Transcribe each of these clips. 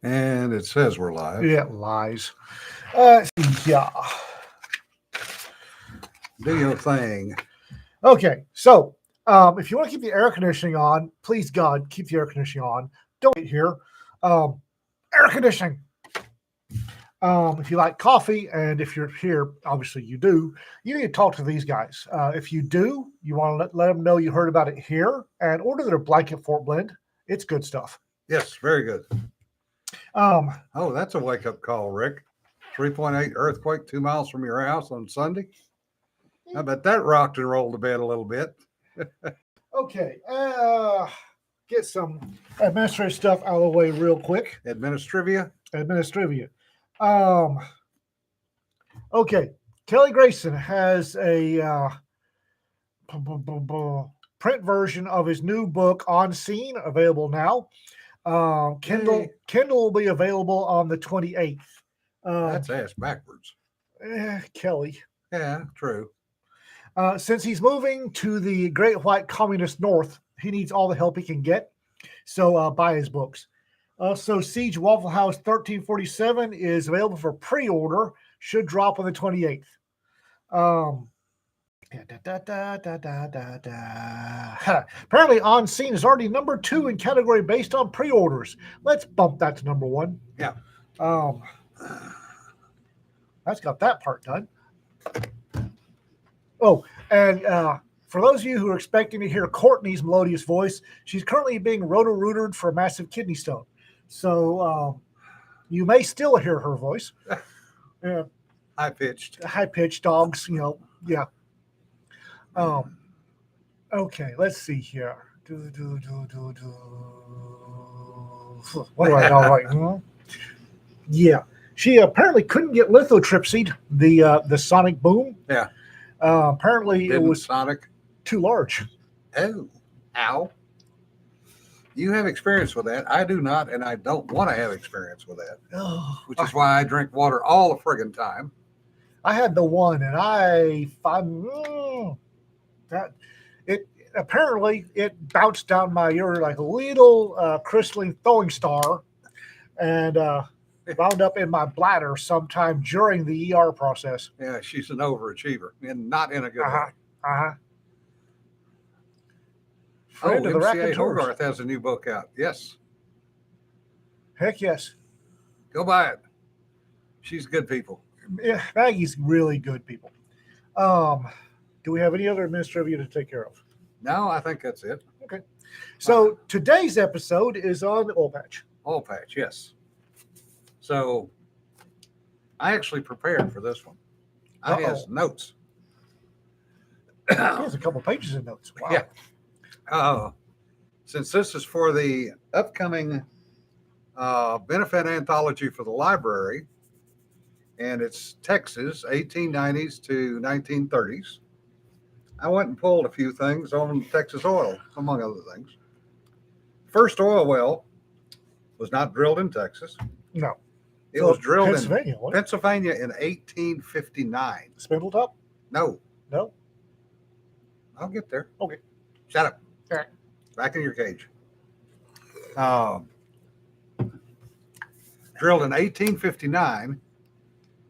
And it says we're live. It lies. Yeah. Do your thing. Okay. So, if you want to keep the air conditioning on, please God, keep the air conditioning on. Don't wait here. Air conditioning. If you like coffee, and if you're here, obviously you do, you need to talk to these guys. If you do, you want to let them know you heard about it here and order their blanket fort blend. It's good stuff. Yes, very good. Um, Oh, that's a wake up call, Rick. 3.8 earthquake 2 miles from your house on Sunday. I bet that rocked and rolled the bed a little bit. okay. Get some administrative stuff out of the way real quick. Administrivia. Administrivia. Um, okay. Kelly Grayson has a print version of his new book On Scene available now. Kindle Yay. Kindle will be available on the 28th. That's ass backwards. Kelly. Yeah, true. Since he's moving to the Great White Communist North, he needs all the help he can get. So buy his books. Also, Siege Waffle House 1347 is available for pre-order. Should drop on the 28th. Apparently, On Scene is already number 2 in category based on pre-orders. Let's bump that to number 1. Yeah. That's got that part done. Oh, and for those of you who are expecting to hear Courtney's melodious voice, she's currently being roto-rooted for a massive kidney stone. So you may still hear her voice. High-pitched dogs, yeah. Okay, let's see here. What do I know right now? Yeah. She apparently couldn't get lithotripsied, the sonic boom. Yeah. Apparently it was Sonic too large. Oh, ow. You have experience with that. I do not, and I don't want to have experience with that. Which is why I drink water all the friggin' time. I had the one, and apparently it bounced down my urine like a little crystalline throwing star, and wound up in my bladder sometime during the ER process. Yeah, she's an overachiever, and not in a good way. Friend of the MCA Hogarth has a new book out. Yes. Heck yes. Go buy it. She's good people. Yeah, Maggie's really good people. Do we have any other administrative to take care of? No, I think that's it. Okay. So today's episode is on the oil patch. Oil patch, yes. So I actually prepared for this one. I have notes. There's a couple pages of notes. Wow. Yeah. Since this is for the upcoming benefit anthology for the library, and it's Texas, 1890s to 1930s, I went and pulled a few things on Texas oil, among other things. First oil well was not drilled in Texas. No. It was drilled in Pennsylvania in 1859. Spindletop? No. No? I'll get there. Okay. Shut up. All right. Back in your cage. Drilled in 1859,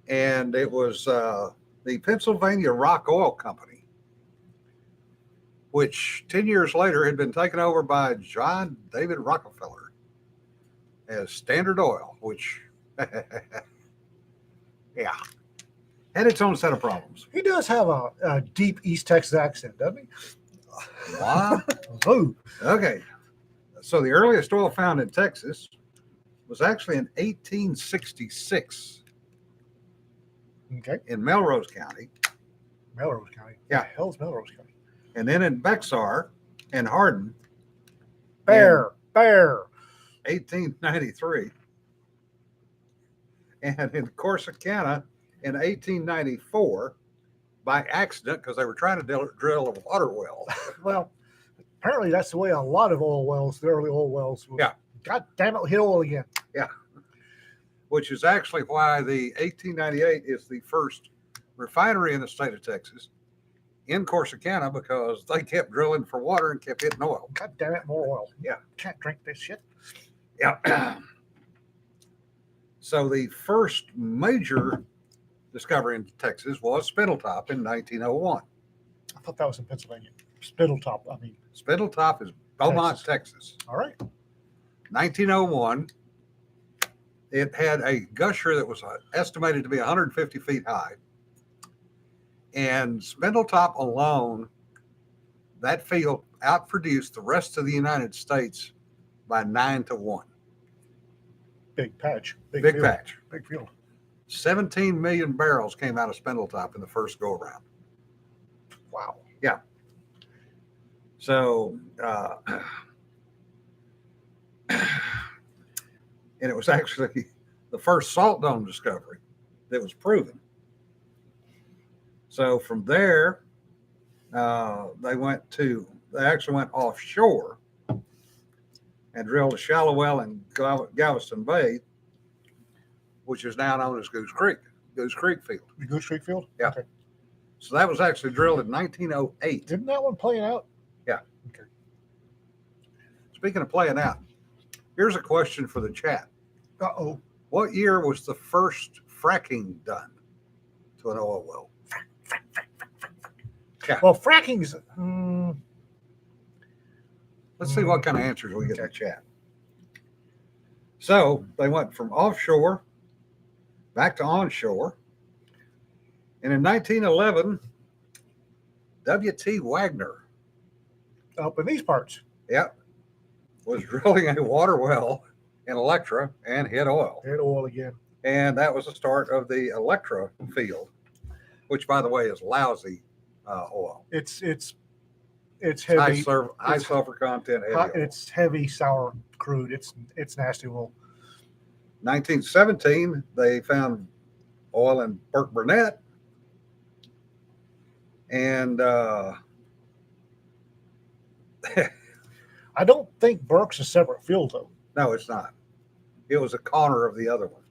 and it was the Pennsylvania Rock Oil Company, which 10 years later had been taken over by John David Rockefeller as Standard Oil, which, yeah, had its own set of problems. He does have a deep East Texas accent, doesn't he? Wow. Oh. Okay. So the earliest oil found in Texas was actually in 1866. Okay. In Melrose County. Melrose County? Yeah. What the hell's Melrose County? And then in Bexar and Hardin. Bear. 1893. And in Corsicana in 1894 by accident because they were trying to drill a water well. Well, apparently that's the way a lot of oil wells, the early oil wells. Yeah. God damn it, hit oil again. Yeah. Which is actually why the 1898 is the first refinery in the state of Texas in Corsicana, because they kept drilling for water and kept hitting oil. God damn it, more oil. Yeah. Can't drink this shit. Yeah. So the first major discovery in Texas was Spindletop in 1901. I thought that was in Pennsylvania. Spindletop. I mean, Spindletop is Beaumont, Texas. all right. 1901. It had a gusher that was estimated to be 150 feet high. And Spindletop alone, that field outproduced the rest of the United States by 9-1. Big patch. Big field. patch. Big field. 17 million barrels came out of Spindletop in the first go around. Wow. Yeah. So, and it was actually the first salt dome discovery that was proven. So from there, they actually went offshore and drilled a shallow well in Galveston Bay, which is now known as Goose Creek Field. The Goose Creek Field? Yeah. Okay. So that was actually drilled in 1908. Didn't that one playing out? Yeah. Okay. Speaking of playing out, here's a question for the chat. Uh-oh. What year was the first fracking done to an oil well? Yeah. Well, fracking's... Let's see what kind of answers we get in the chat. So they went from offshore back to onshore. And in 1911, W.T. Wagner, up in these parts. was drilling a water well in Electra and hit oil. Hit oil again. And that was the start of the Electra field, which, by the way, is lousy oil. It's heavy. High sulfur content. Heavy oil. It's heavy, sour crude. It's nasty oil. 1917, they found oil in Burke Burnett. And I don't think Burke's a separate field, though. no, it's not. It was a corner of the other one.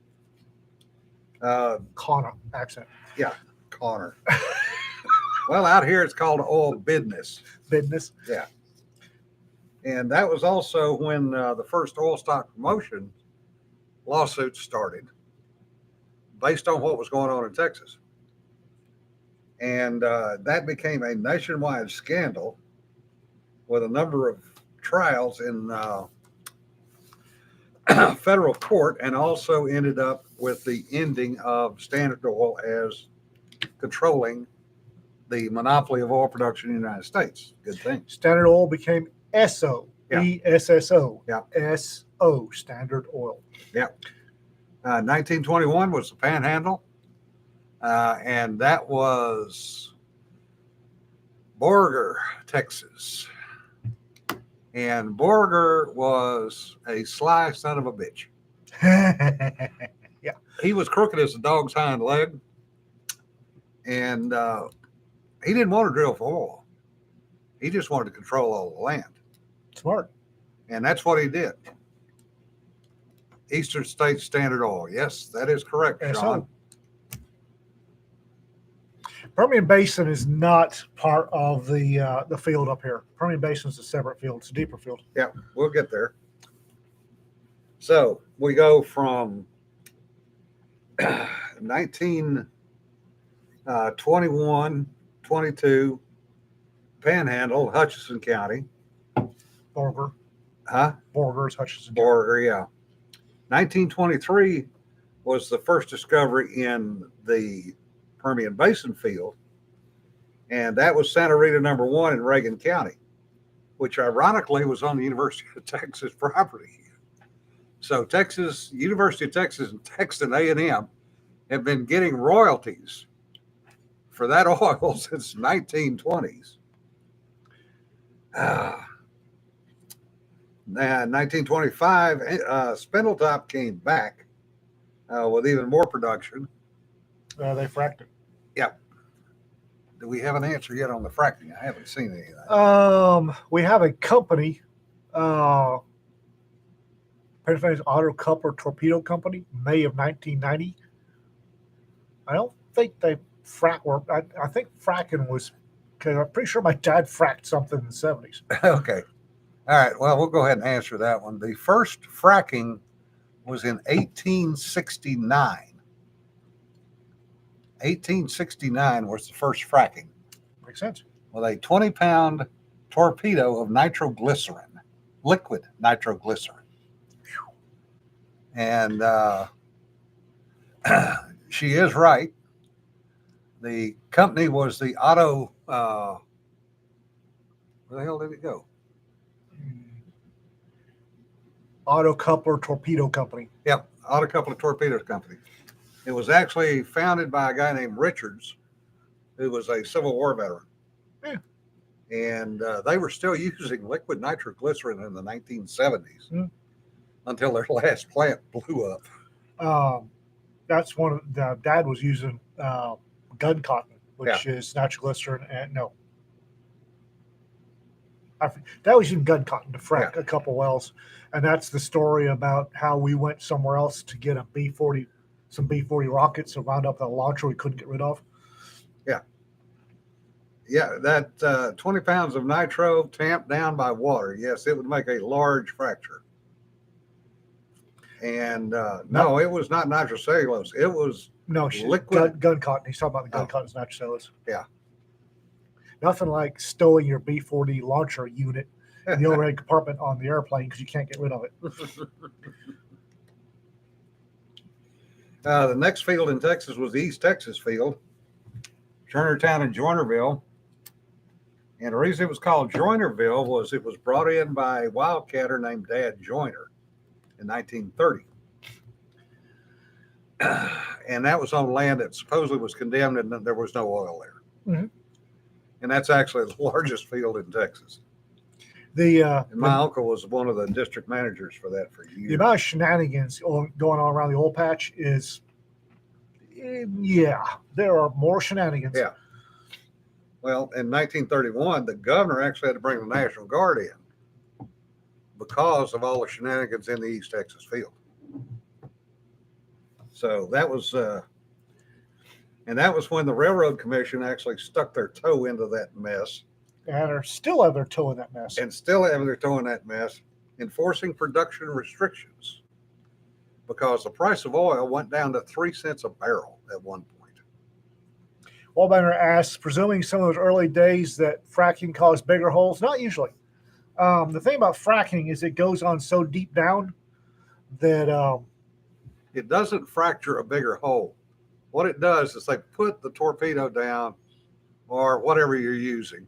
Connor accent. Connor. Well, out here it's called oil business. Business. And that was also when the first oil stock promotion lawsuits started based on what was going on in Texas. And that became a nationwide scandal with a number of trials in federal court, and also ended up with the ending of Standard Oil as controlling the monopoly of oil production in the United States. Good thing. Standard Oil became ESSO. Yeah. ESSO. Yeah. SO, Standard Oil. 1921 was the Panhandle, and that was Borger, Texas. And Borger was a sly son of a bitch. Yeah. He was crooked as a dog's hind leg, and he didn't want to drill for oil. He just wanted to control all the land. Smart. And that's what he did. Eastern States Standard Oil. Yes, that is correct, Sean. SO. Permian Basin is not part of the field up here. Permian Basin is a separate field. It's a deeper field. Yeah, we'll get there. So we go from 1921, 22, Panhandle, Hutchinson County. Borger. Huh? Borger's Hutchinson. Borger, yeah. 1923 was the first discovery in the Permian Basin field, and that was Santa Rita number 1 in Reagan County, which ironically was on the University of Texas property. So University of Texas and Texas A&M have been getting royalties for that oil since 1920s. 1925, Spindletop came back with even more production. They fracked it. Do we have an answer yet on the fracking? I haven't seen anything. We have a company, Pennsylvania's Auto Coupler Torpedo Company, May of 1990. I don't think they frack work. I think fracking was, because I'm pretty sure my dad fracked something in the 70s. Okay. All right. Well, we'll go ahead and answer that one. The first fracking was in 1869. 1869 was the first fracking Makes sense. with a 20-pound torpedo of nitroglycerin, liquid nitroglycerin. And she is right. The company was the Auto. Where the hell did it go? Auto Coupler Torpedo Company. Yep, Auto Couple of Torpedoes Company. It was actually founded by a guy named Richards, who was a Civil War veteran. Yeah. And they were still using liquid nitroglycerin in the 1970s until their last plant blew up. That's one of the dad was using gun cotton, which is nitroglycerin, and that was using gun cotton to frack a couple wells, and that's the story about how we went somewhere else to get some B-40 rockets and wound up with a launcher we couldn't get rid of. Yeah, that 20 pounds of nitro tamped down by water, yes, it would make a large fracture. And no, it was not nitrocellulose. It was liquid gun cotton. He's talking about the gun cotton's nitrocellulose. Yeah. Nothing like stowing your B-40 launcher unit in the overhead compartment on the airplane because you can't get rid of it. The next field in Texas was the East Texas field, Joinertown and Joinerville. And the reason it was called Joinerville was it was brought in by a wildcatter named Dad Joiner in 1930. And that was on land that supposedly was condemned and there was no oil there. Mm-hmm. And that's actually the largest field in Texas. And my uncle was one of the district managers for that for years. The amount of shenanigans going on around the oil patch is, there are more shenanigans. Yeah. Well, in 1931, the governor actually had to bring the National Guard in because of all the shenanigans in the East Texas field. So that was, and that was when the Railroad Commission actually stuck their toe into that mess. And are still have their toe in that mess. And still have their toe in that mess, enforcing production restrictions because the price of oil went down to 3 cents a barrel at one point. Wallbanner asks, presuming some of those early days that fracking caused bigger holes? Not usually. The thing about fracking is it goes on so deep down that it doesn't fracture a bigger hole. What it does is they put the torpedo down or whatever you're using.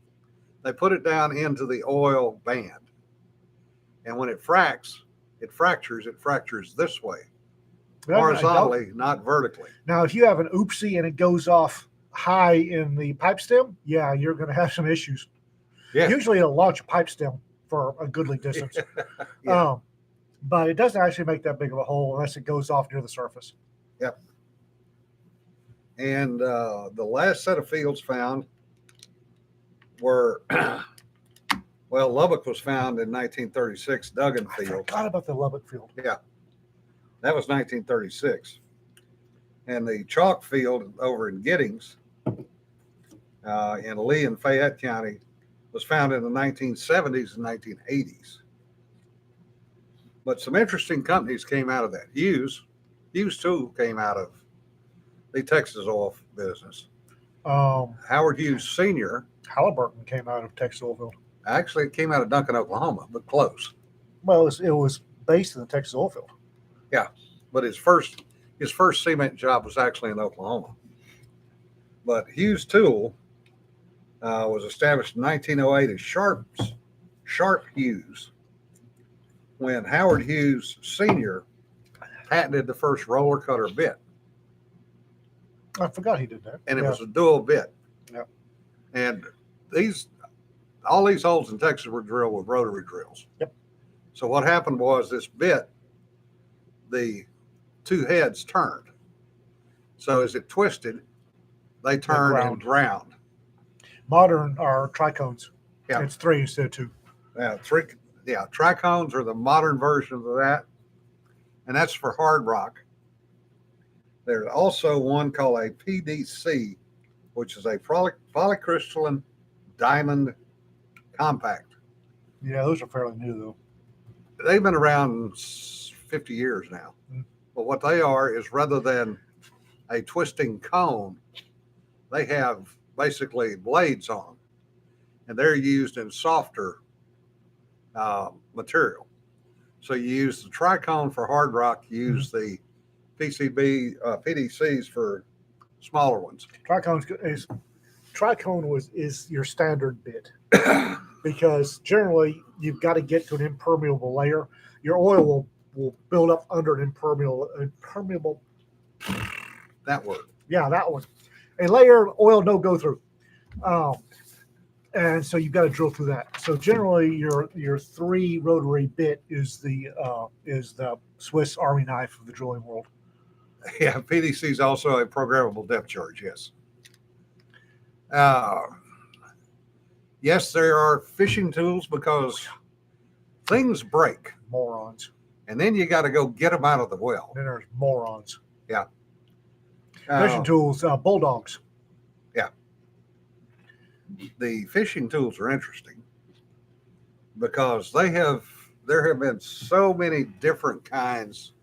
They put it down into the oil band. And when it fractures this way, horizontally, not vertically. Now, if you have an oopsie and it goes off high in the pipe stem, you're going to have some issues. Yeah. Usually it'll launch a pipe stem for a goodly distance. But it doesn't actually make that big of a hole unless it goes off near the surface. Yep. And the last set of fields found were, well, Lubbock was found in 1936, Duggan Field. I forgot about the Lubbock field. Yeah. That was 1936. And the Chalk Field over in Giddings, in Lee and Fayette County, was found in the 1970s and 1980s. But some interesting companies came out of that. Hughes too came out of the Texas oil business. Howard Hughes Sr. Halliburton came out of Texas oil field. Actually, it came out of Duncan, Oklahoma, but close. Well, it was based in the Texas oil field. Yeah, but his first cement job was actually in Oklahoma. But Hughes Tool was established in 1908 as Sharp Hughes, when Howard Hughes Sr. patented the first roller cutter bit. I forgot he did that. And it was a dual bit. Yeah. And all these holes in Texas were drilled with rotary drills. Yep. So what happened was this bit, the two heads turned. So as it twisted, they turned and ground. Modern are tricones. Yeah. It's 3 instead of 2. Yeah, tricones are the modern version of that. And that's for hard rock. There's also one called a PDC, which is a polycrystalline diamond compact. Yeah, those are fairly new, though. They've been around 50 years now. Mm. But what they are is rather than a twisting cone, they have basically blades on them, and they're used in softer material. So you use the tricone for hard rock, you use the PDCs for smaller ones. Tricone is your standard bit because generally you've got to get to an impermeable layer. Your oil will build up under an impermeable. That word. Yeah, that one. A layer of oil no go through. And so you've got to drill through that. So generally, your 3 rotary bit is the Swiss Army knife of the drilling world. Yeah, PDC is also a programmable depth charge. Yes. Yes, there are fishing tools because things break. Morons. And then you got to go get them out of the well. Then there's morons. Yeah. Fishing tools, bulldogs. Yeah. The fishing tools are interesting because there have been so many different kinds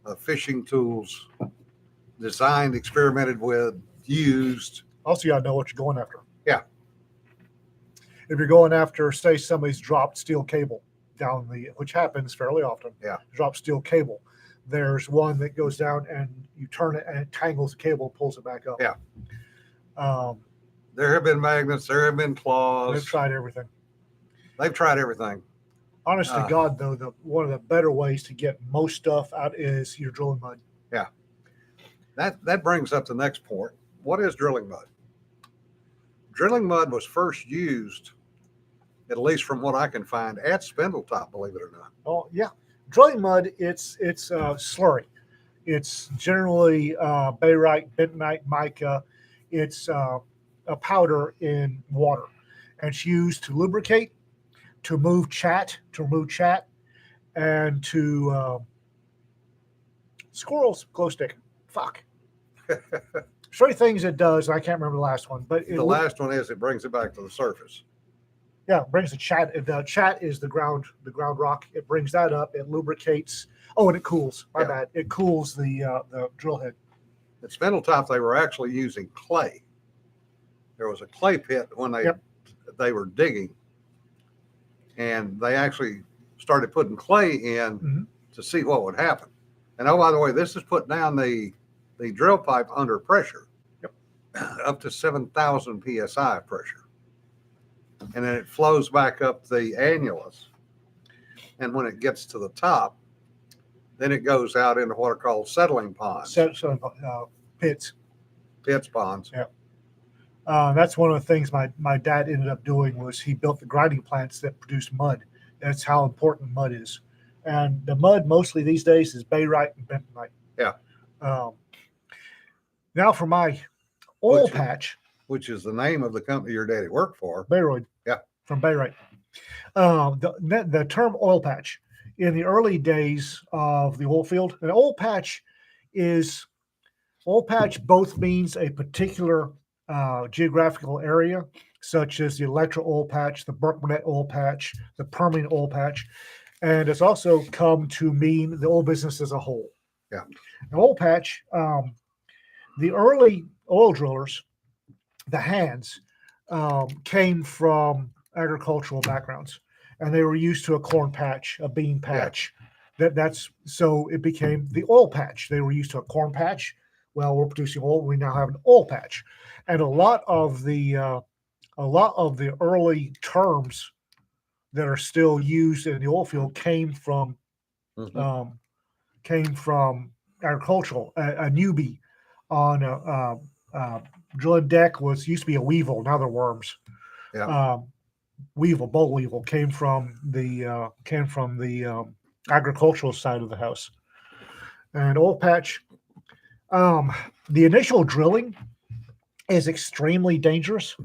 of fishing tools designed, experimented with, used. Also, you got to know what you're going after. Yeah. If you're going after, say, somebody's dropped steel cable down which happens fairly often. Yeah. Drop steel cable. There's one that goes down and you turn it and it tangles the cable and pulls it back up. Yeah. There have been magnets. There have been claws. They've tried everything. Honest to God, though, one of the better ways to get most stuff out is your drilling mud. Yeah. That brings up the next point. What is drilling mud? Drilling mud was first used, at least from what I can find, at Spindletop, believe it or not. Oh, yeah. Drilling mud, it's slurry. It's generally barite, bentonite, mica. It's a powder in water. And it's used to lubricate, to remove chat, and to squirrels, glow stick. Fuck. 3 things it does. I can't remember the last one, but the last one is it brings it back to the surface. Yeah, it brings the chat. The chat is the ground rock. It brings that up. It lubricates. Oh, and it cools. My bad. It cools the drill head. At Spindletop, they were actually using clay. There was a clay pit when they were digging, and they actually started putting clay in to see what would happen. And oh, by the way, this is put down the drill pipe under pressure, up to 7,000 psi pressure. And then it flows back up the annulus. And when it gets to the top, then it goes out into what are called settling ponds. Pits. Ponds. Yeah. That's one of the things my dad ended up doing was he built the grinding plants that produce mud. That's how important mud is. And the mud mostly these days is barite and bentonite. Yeah. Now for my oil patch. Which is the name of the company your daddy worked for. Baroid. Yeah. From Bayrite. The term oil patch in the early days of the oil field, an oil patch both means a particular geographical area, such as the Electra oil patch, the Burke-Burnett oil patch, the Permian oil patch, and it's also come to mean the oil business as a whole. Yeah. An oil patch, the early oil drillers, the hands, came from agricultural backgrounds, and they were used to a corn patch, a bean patch. That's so it became the oil patch. They were used to a corn patch. Well, we're producing oil. We now have an oil patch, and a lot of the early terms that are still used in the oil field came from agricultural. A newbie on a drilling deck used to be a weevil. Now they're worms. Yeah. Boll weevil came from the agricultural side of the house. And oil patch, the initial drilling is extremely dangerous.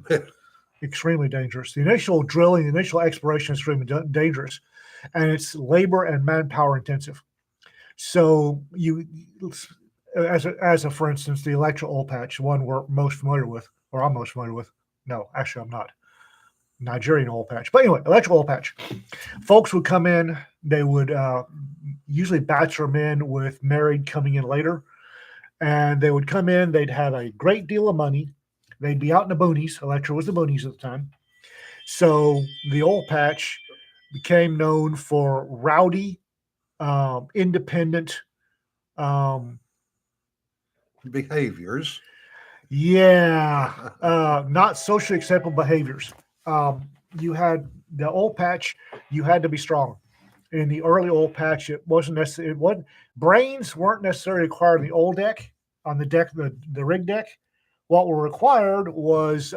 Extremely dangerous. The initial drilling, the initial exploration is extremely dangerous, and it's labor and manpower intensive. So as a for instance, the Electra oil patch, one we're most familiar with, or I'm most familiar with. No, actually, I'm not. Nigerian oil patch. But anyway, Electra oil patch. Folks would come in, they would usually bachelor men with married coming in later. And they would come in, they'd have a great deal of money. They'd be out in the boonies. Electra was the boonies at the time. So the oil patch became known for rowdy, independent, um, Behaviors. not socially acceptable behaviors. You had the oil patch, you had to be strong. In the early oil patch, it wasn't necessary. It wasn't, brains weren't necessarily required on the oil deck, on the deck, the rig deck. What were required was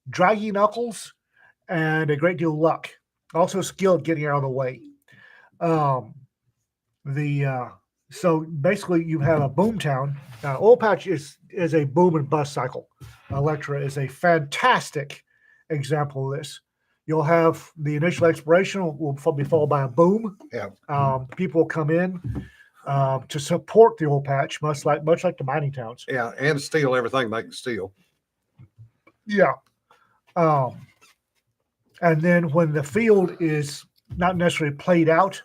draggy knuckles and a great deal of luck. Also, skill at getting out of the way. Um, the So basically, you have a boom town. Oil patch is a boom and bust cycle. Electra is a fantastic example of this. You'll have the initial exploration will be followed by a boom. Yeah. People will come in to support the oil patch, much like the mining towns. Yeah, and steal everything they can steal. Yeah. And then when the field is not necessarily played out,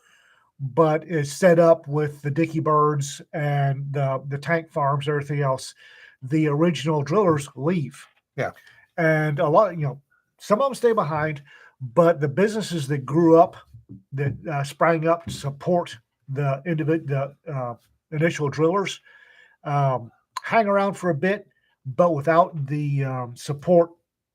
but is set up with the dicky birds and the tank farms, everything else, the original drillers leave. Yeah. And a lot, some of them stay behind, but the businesses that grew up, that sprang up to support the initial drillers, hang around for a bit, but without the support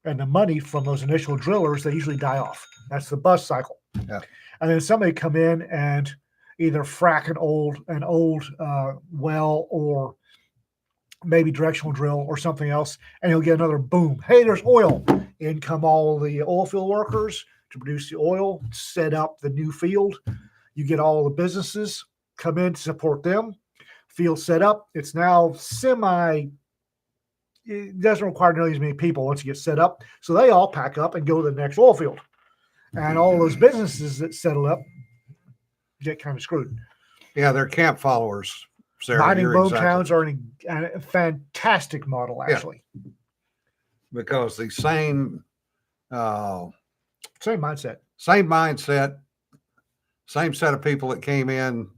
and the money from those initial drillers, they usually die off. That's the bust cycle. Yeah. And then somebody come in and either frack an old well, or maybe directional drill or something else, and you'll get another boom. Hey, there's oil. In come all the oil field workers to produce the oil, set up the new field. You get all the businesses come in to support them. Field set up. It's now it doesn't require nearly as many people once you get set up. So they all pack up and go to the next oil field. And all those businesses that settle up get kind of screwed. Yeah, they're camp followers. Sarah, Mining boom towns are a fantastic model, actually. Yeah. Because the same mindset, same set of people that came in.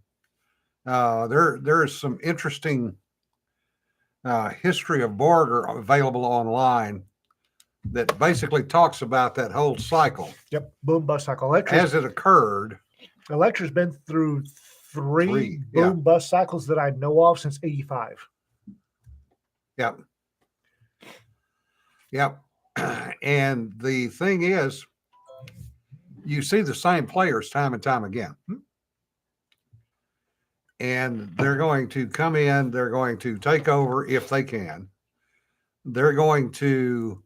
There is some interesting history of Borger available online that basically talks about that whole cycle. Yep, boom bust cycle. As it occurred. Electra's been through three boom yeah. bust cycles that I know of since '85. Yep. Yep. And the thing is, you see the same players time and time again. And they're going to come in, they're going to take over if they can. They're going to,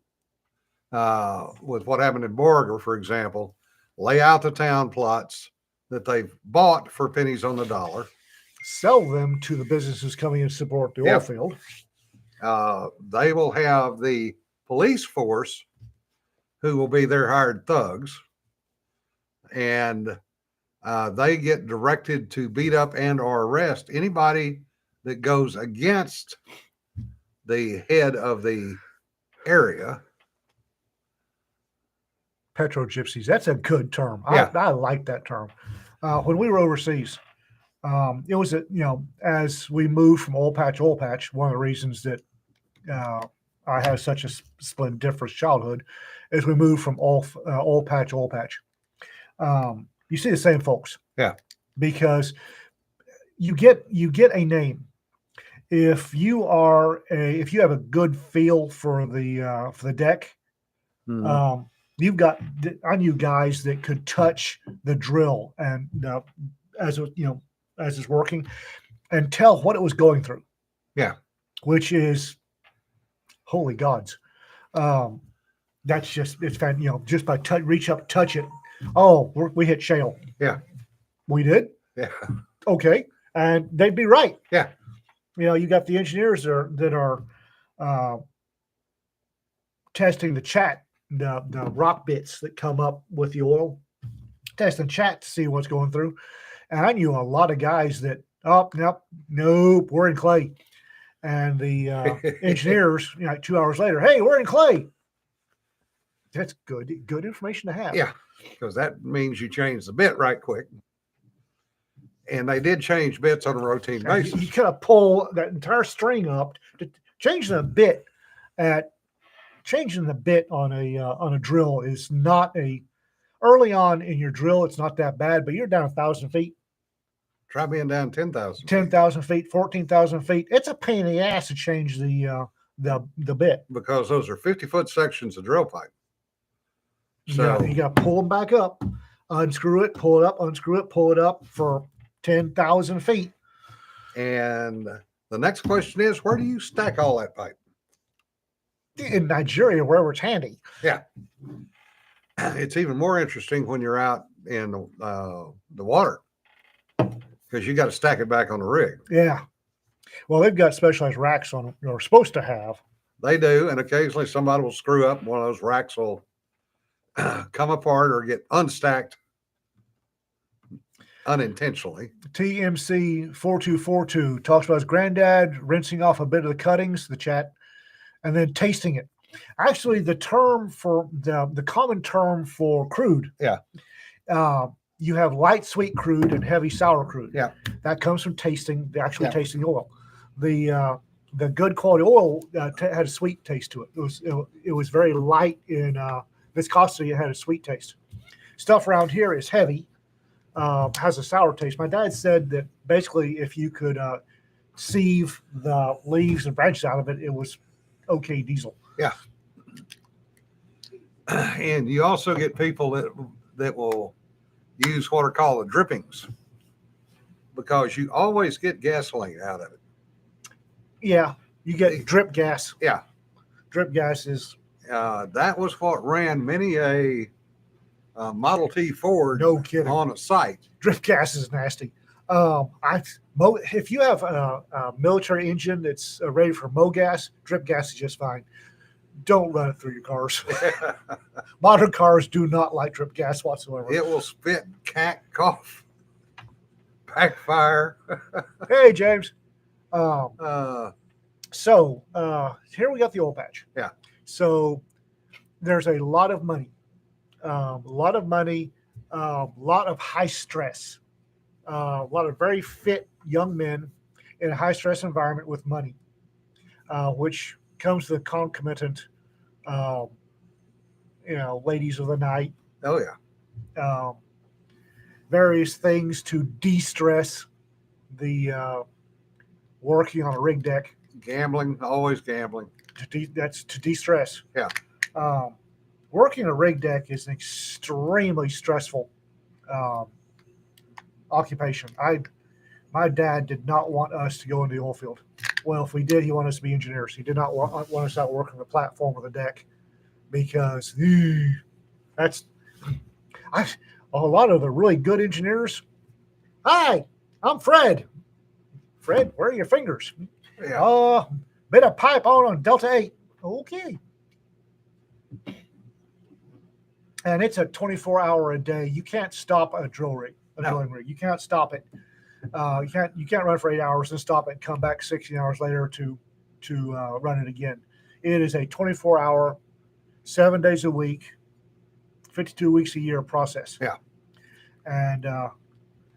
with what happened in Borger, for example, lay out the town plots that they've bought for pennies on the dollar. Sell them to the businesses coming in to support the oil field. They will have the police force who will be their hired thugs. And they get directed to beat up and or arrest anybody that goes against the head of the area. Petro gypsies. That's a good term. Yeah. I like that term. When we were overseas, it was as we moved from oil patch, one of the reasons that I had such a splendiferous childhood is we moved from oil patch. You see the same folks. Yeah. Because you get a name. If you have a good feel for the deck, Mm-hmm. I knew guys that could touch the drill and as it's working and tell what it was going through. Yeah. Which is holy gods. That's it's fan, just by reach up, touch it. Oh, we hit shale. Yeah. We did? Yeah. Okay. And they'd be right. Yeah. You got the engineers that are testing the rock bits that come up with the oil, testing chat to see what's going through. And I knew a lot of guys that, nope, we're in clay. And the engineers, 2 hours later, hey, we're in clay. That's good information to have. Yeah, because that means you change the bit right quick. And they did change bits on a routine And basis. you kind of pull that entire string up to change the bit. Changing the bit on a drill is not a early on in your drill. It's not that bad, but you're down 1,000 feet. Try being down 10,000. 10,000 feet, 14,000 feet. It's a pain in the ass to change the bit. Because those are 50-foot sections of drill pipe. So You got to pull them back up, unscrew it, pull it up, unscrew it, pull it up for 10,000 feet. And the next question is, where do you stack all that pipe? In Nigeria, wherever it's handy. Yeah. It's even more interesting when you're out in the water, because you got to stack it back on the rig. Yeah. Well, they've got specialized racks on, or supposed to have. They do, and occasionally somebody will screw up. One of those racks will come apart or get unstacked unintentionally. TMC 4242 talks about his granddad rinsing off a bit of the cuttings, the chat, and then tasting it. Actually, the term for the common term for crude. Yeah. You have light sweet crude and heavy sour crude. Yeah. That comes from tasting tasting the oil. The good quality oil had a sweet taste to it. It was very light in viscosity. It had a sweet taste. Stuff around here is heavy, has a sour taste. My dad said that basically if you could sieve the leaves and branches out of it, it was okay diesel. Yeah. And you also get people that will use what are called the drippings, because you always get gasoline out of it. Yeah, you get drip gas. Yeah. Drip gas is... that was what ran many a Model T Ford no kidding. On a site. Drip gas is nasty. If you have a military engine that's rated for MoGas, drip gas is just fine. Don't run it through your cars. Modern cars do not like drip gas whatsoever. It will spit, cack, cough, backfire. Hey, James. So here we got the oil patch. Yeah. So there's a lot of money, a lot of high stress, a lot of very fit young men in a high stress environment with money, which comes to the concomitant, ladies of the night. Oh yeah. Various things to de-stress the working on a rig deck. Gambling, always gambling. That's to de-stress. Yeah. Working a rig deck is an extremely stressful occupation. My dad did not want us to go into the oil field. Well, if we did, he wanted us to be engineers. He did not want us out working the platform or the deck, because a lot of the really good engineers. Hi, I'm Fred. Fred, where are your fingers? Yeah. Bit of pipe on Delta 8. Okay. And it's a 24-hour a day. You can't stop a drilling rig. You can't stop it. You can't run for 8 hours and stop it and come back 16 hours later to run it again. It is a 24-hour, 7 days a week, 52 weeks a year process. Yeah. And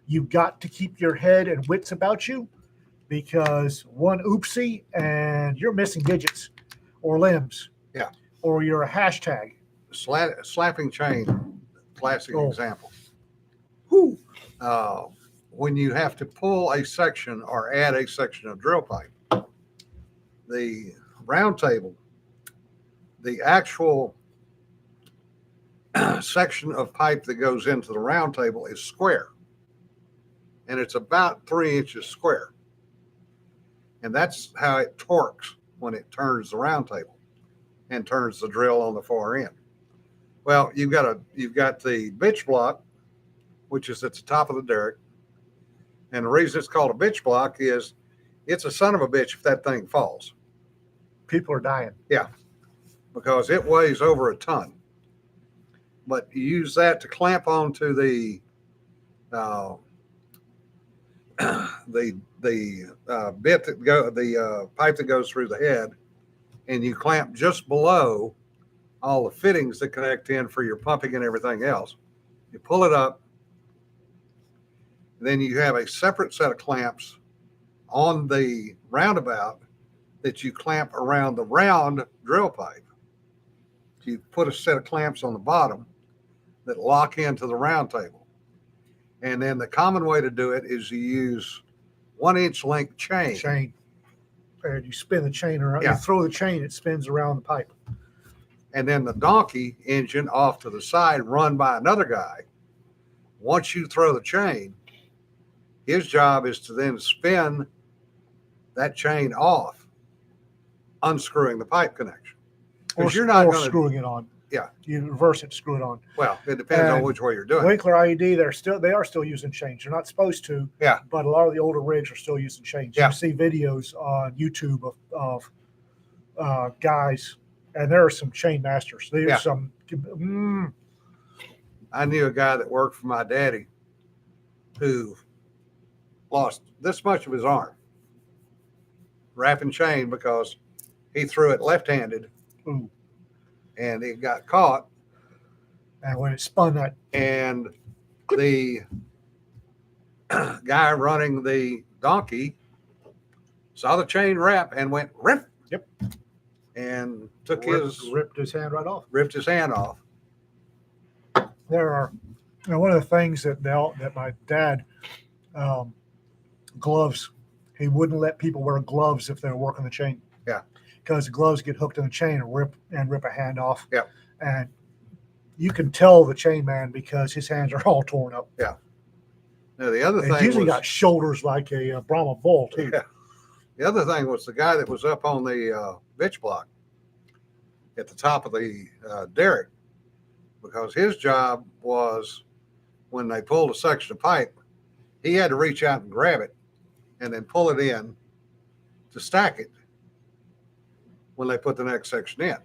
you've got to keep your head and wits about you, because one oopsie and you're missing digits or limbs. Yeah. Or you're a hashtag. Slapping chain, classic example. Whoo. When you have to pull a section or add a section of drill pipe, the round table, the actual section of pipe that goes into the round table is square, and it's about 3 inches square, and that's how it torques when it turns the round table and turns the drill on the far end. Well, you've got the bitch block, which is at the top of the derrick, and the reason it's called a bitch block is it's a son of a bitch if that thing falls. People are dying. Yeah, because it weighs over a ton. But you use that to clamp onto the bit the pipe that goes through the head, and you clamp just below all the fittings that connect in for your pumping and everything else. You pull it up, Then you have a separate set of clamps on the roundabout that you clamp around the round drill pipe. You put a set of clamps on the bottom that lock into the round table. And then the common way to do it is you use 1-inch length chain. And you spin the chain around. Yeah. You throw the chain, it spins around the pipe. And then the donkey engine off to the side, run by another guy. Once you throw the chain, his job is to then spin that chain off, unscrewing the pipe connection. Or Because you're not going to screwing it on. Yeah. You reverse it, screw it on. Well, it depends on which way you're doing. Winkler IED, they are still using chains. They're not supposed to. Yeah. But a lot of the older rigs are still using chains. Yeah. You see videos on YouTube of guys, and there are some chain masters. There's some. I knew a guy that worked for my daddy who lost this much of his arm wrapping chain because he threw it left-handed. Ooh. And it got caught. And when it spun that. And the guy running the donkey saw the chain wrap and went rip. Yep. And took ripped his hand right off. Ripped his hand off. There are, one of the things that my dad, gloves, he wouldn't let people wear gloves if they were working the chain. Yeah. Because the gloves get hooked in the chain and rip a hand off. Yeah. And you can tell the chain man because his hands are all torn up. Yeah. Now the other thing usually got shoulders like a Brahma bull too. Yeah. The other thing was the guy that was up on the bitch block at the top of the derrick, because his job was when they pulled a section of pipe, he had to reach out and grab it and then pull it in to stack it when they put the next section in.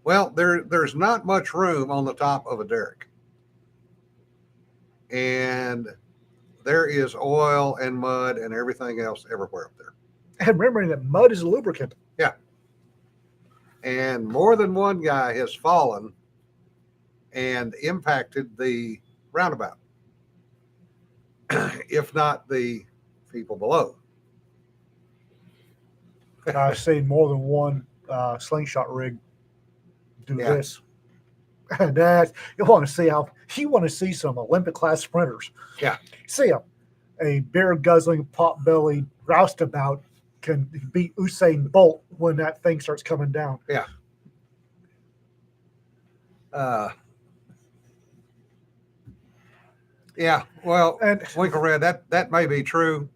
Well, there's not much room on the top of a derrick. And there is oil and mud and everything else everywhere up there. And remembering that mud is a lubricant. Yeah. And more than one guy has fallen and impacted the roundabout, if not the people below. I've seen more than one slingshot rig do this. And you want to see some Olympic class sprinters. Yeah. See a beer guzzling, pot bellied roustabout can beat Usain Bolt when that thing starts coming down. Yeah. Yeah. Well, and Winkle Red, that may be true,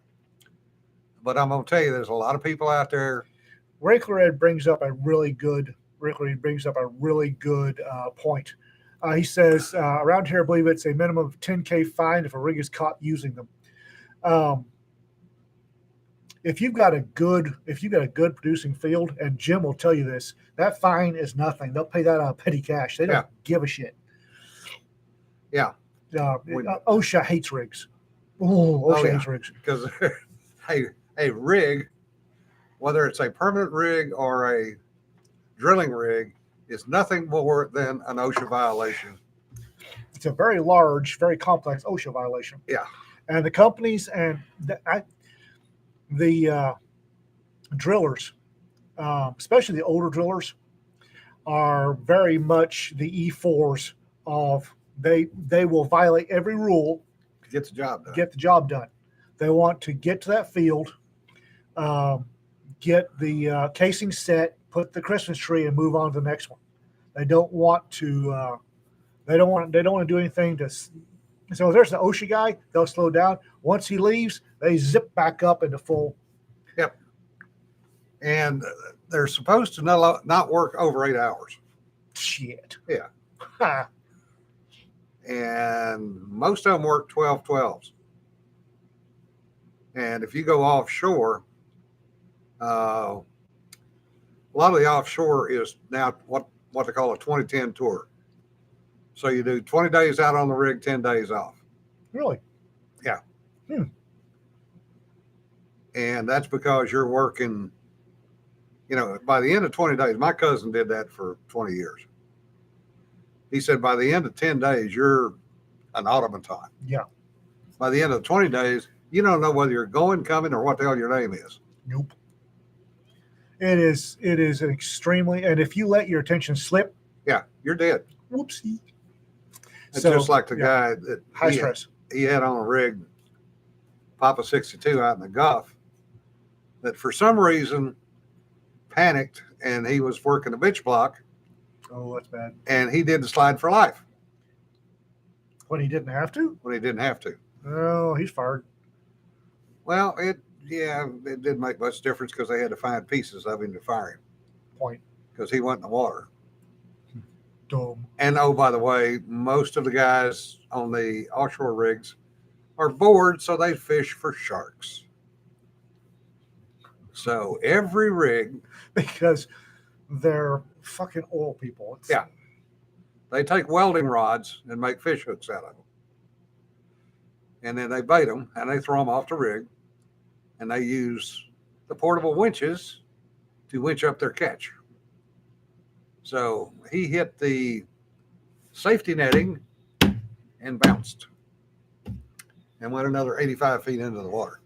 but I'm going to tell you, there's a lot of people out there. Winkle Red brings up a really good point. He says, around here, I believe it's a minimum of $10,000 fine if a rig is caught using them. If you've got a good producing field, and Jim will tell you this, that fine is nothing. They'll pay that out of petty cash. They don't give a shit. Yeah. OSHA hates rigs. OSHA hates rigs. Because a rig, whether it's a permanent rig or a drilling rig, is nothing more than an OSHA violation. It's a very large, very complex OSHA violation. Yeah. And the companies and the drillers, especially the older drillers, are very much the E4s of they will violate every rule to get the job done. They want to get to that field, get the casing set, put the Christmas tree, and move on to the next one. They don't want to. They don't want to do anything to. So if there's the OSHA guy, they'll slow down. Once he leaves, they zip back up into full. Yep. And they're supposed to not work over 8 hours. Shit. Yeah. And most of them work 12/12s. And if you go offshore, a lot of the offshore is now what they call a 2010 tour. So you do 20 days out on the rig, 10 days off. Really? Yeah. And that's because you're working, by the end of 20 days, my cousin did that for 20 years. He said by the end of 10 days, you're an automaton. Yeah. by the end of the 20 days, you don't know whether you're going, coming, or what the hell your name is. Nope. It is an extremely, and if you let your attention slip, Yeah, you're dead. whoopsie. It's So, just like the yeah, guy that high stress. he had on a rig, Papa 62 out in the Gulf, that for some reason panicked and he was working a bitch block Oh, that's bad. and he did the slide for life When he didn't have to? when he didn't have to. Oh, he's fired. Well, it didn't make much difference because they had to find pieces of him to fire him Point. because he went in the water. Dumb. And oh, by the way, most of the guys on the offshore rigs are bored, so they fish for sharks. So every rig, Because they're fucking oil people. Yeah. they take welding rods and make fish hooks out of them. And then they bait them and they throw them off the rig and they use the portable winches to winch up their catch. So he hit the safety netting and bounced and went another 85 feet into the water.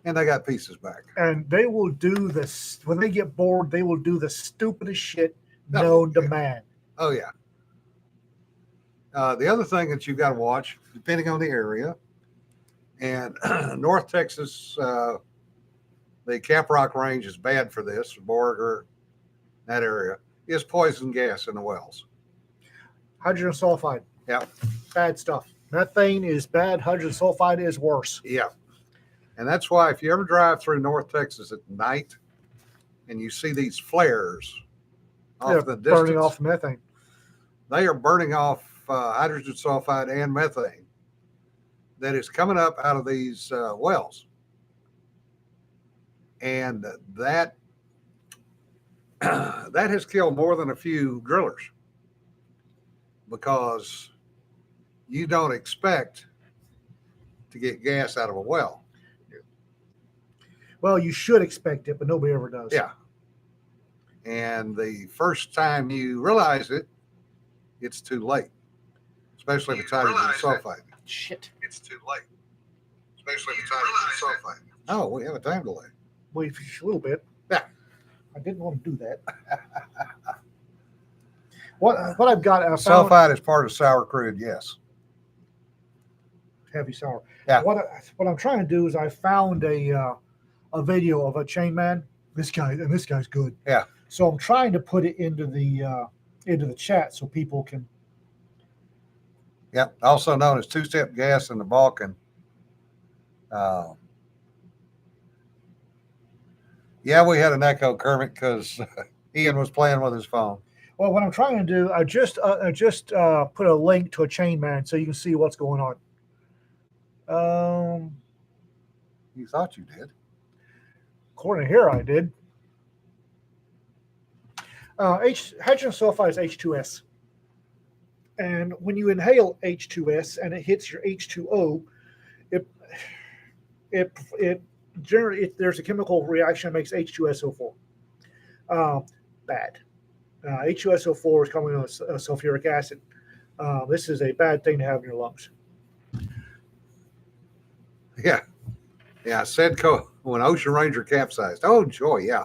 And they got pieces back. And they will do this when they get bored. They will do the stupidest shit No, known to yeah. man. Oh, yeah. The other thing that you've got to watch, depending on the area, and North Texas, the Caprock Range is bad for this, Borger, that area, is poison gas in the wells. Hydrogen sulfide. Yeah. Bad stuff. Methane is bad. Hydrogen sulfide is worse. Yeah. And that's why if you ever drive through North Texas at night and you see these flares off the distance, burning off methane. they are burning off hydrogen sulfide and methane that is coming up out of these wells. And that that has killed more than a few drillers because you don't expect to get gas out of a well. Well, you should expect it, but nobody ever does. Yeah. And the first time you realize it, it's too late, especially if it's hydrogen sulfide. Shit. It's too late, especially if it's hydrogen sulfide. Oh, we have a time delay. Wait a little bit. Yeah. I didn't want to do that. What I've got, I found Sulfide is part of sour crude, yes. heavy sour. Yeah. What I'm trying to do is I found a video of a chain man. This guy's good. Yeah. So I'm trying to put it into the chat so people can. Yep. Also known as two-step gas in the Balkan. Yeah, we had an echo, Kermit, because Ian was playing with his phone. Well, what I'm trying to do, I just put a link to a chain man so you can see what's going on. You thought you did. According to here, I did. Hydrogen sulfide is H2S. And when you inhale H2S and it hits your H2O, it generally, there's a chemical reaction that makes H2SO4. Bad. H2SO4 is coming with sulfuric acid. This is a bad thing to have in your lungs. Yeah. Yeah. Sedco, when Ocean Ranger capsized. Oh, joy. Yeah.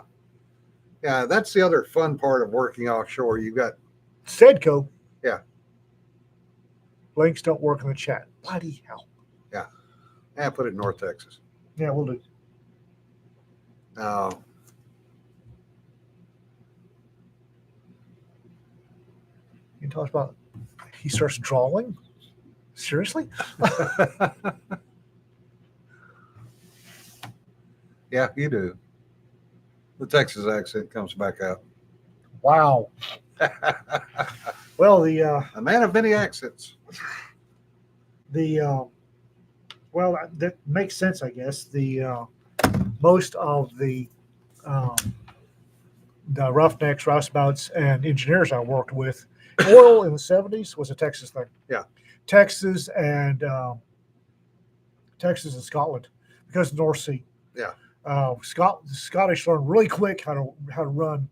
Yeah. That's the other fun part of working offshore. You got Sedco. Yeah. Links don't work in the chat. Bloody hell. Yeah, put it in North Texas. Yeah, we'll do. Oh. You can tell us about he starts drawing? Seriously? Yeah, you do. The Texas accent comes back out. Wow. Well, A man of many accents. Well, that makes sense, I guess. Most of the roughnecks, roustabouts, and engineers I worked with, oil in the 70s was a Texas thing. Yeah. Texas and Scotland because of the North Sea. Yeah. The Scottish learned really quick how to run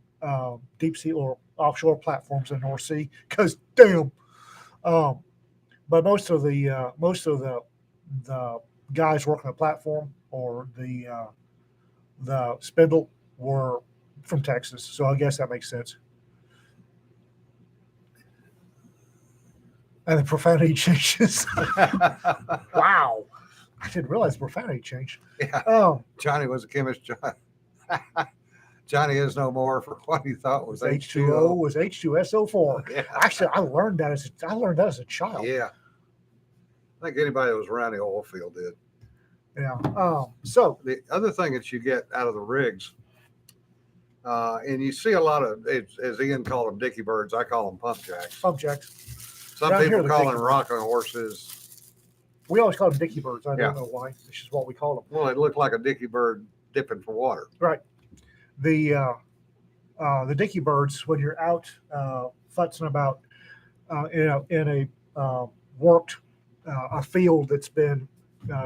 deep sea or offshore platforms in the North Sea because damn. But but most of the guys working the platform or the spindle were from Texas, so I guess that makes sense. And the profanity changes. Wow, I didn't realize profanity changed. Yeah. Oh, Johnny was a chemist. Johnny is no more for what he thought was H2O H2O. was H2SO4. Yeah. Actually, I learned that as a child. Yeah. I think anybody that was around the oil field did. Yeah. So The other thing that you get out of the rigs, and you see a lot of, as Ian called them, dicky birds, I call them pump jacks. pump jacks. Some Down here, people the call dicky them bird. rocking horses. We always call them dicky birds. I Yeah. don't know why. It's just what we call them. Well, it looked like a dicky bird dipping for water. Right. The dicky birds, when you're out futzing about in a worked a field that's been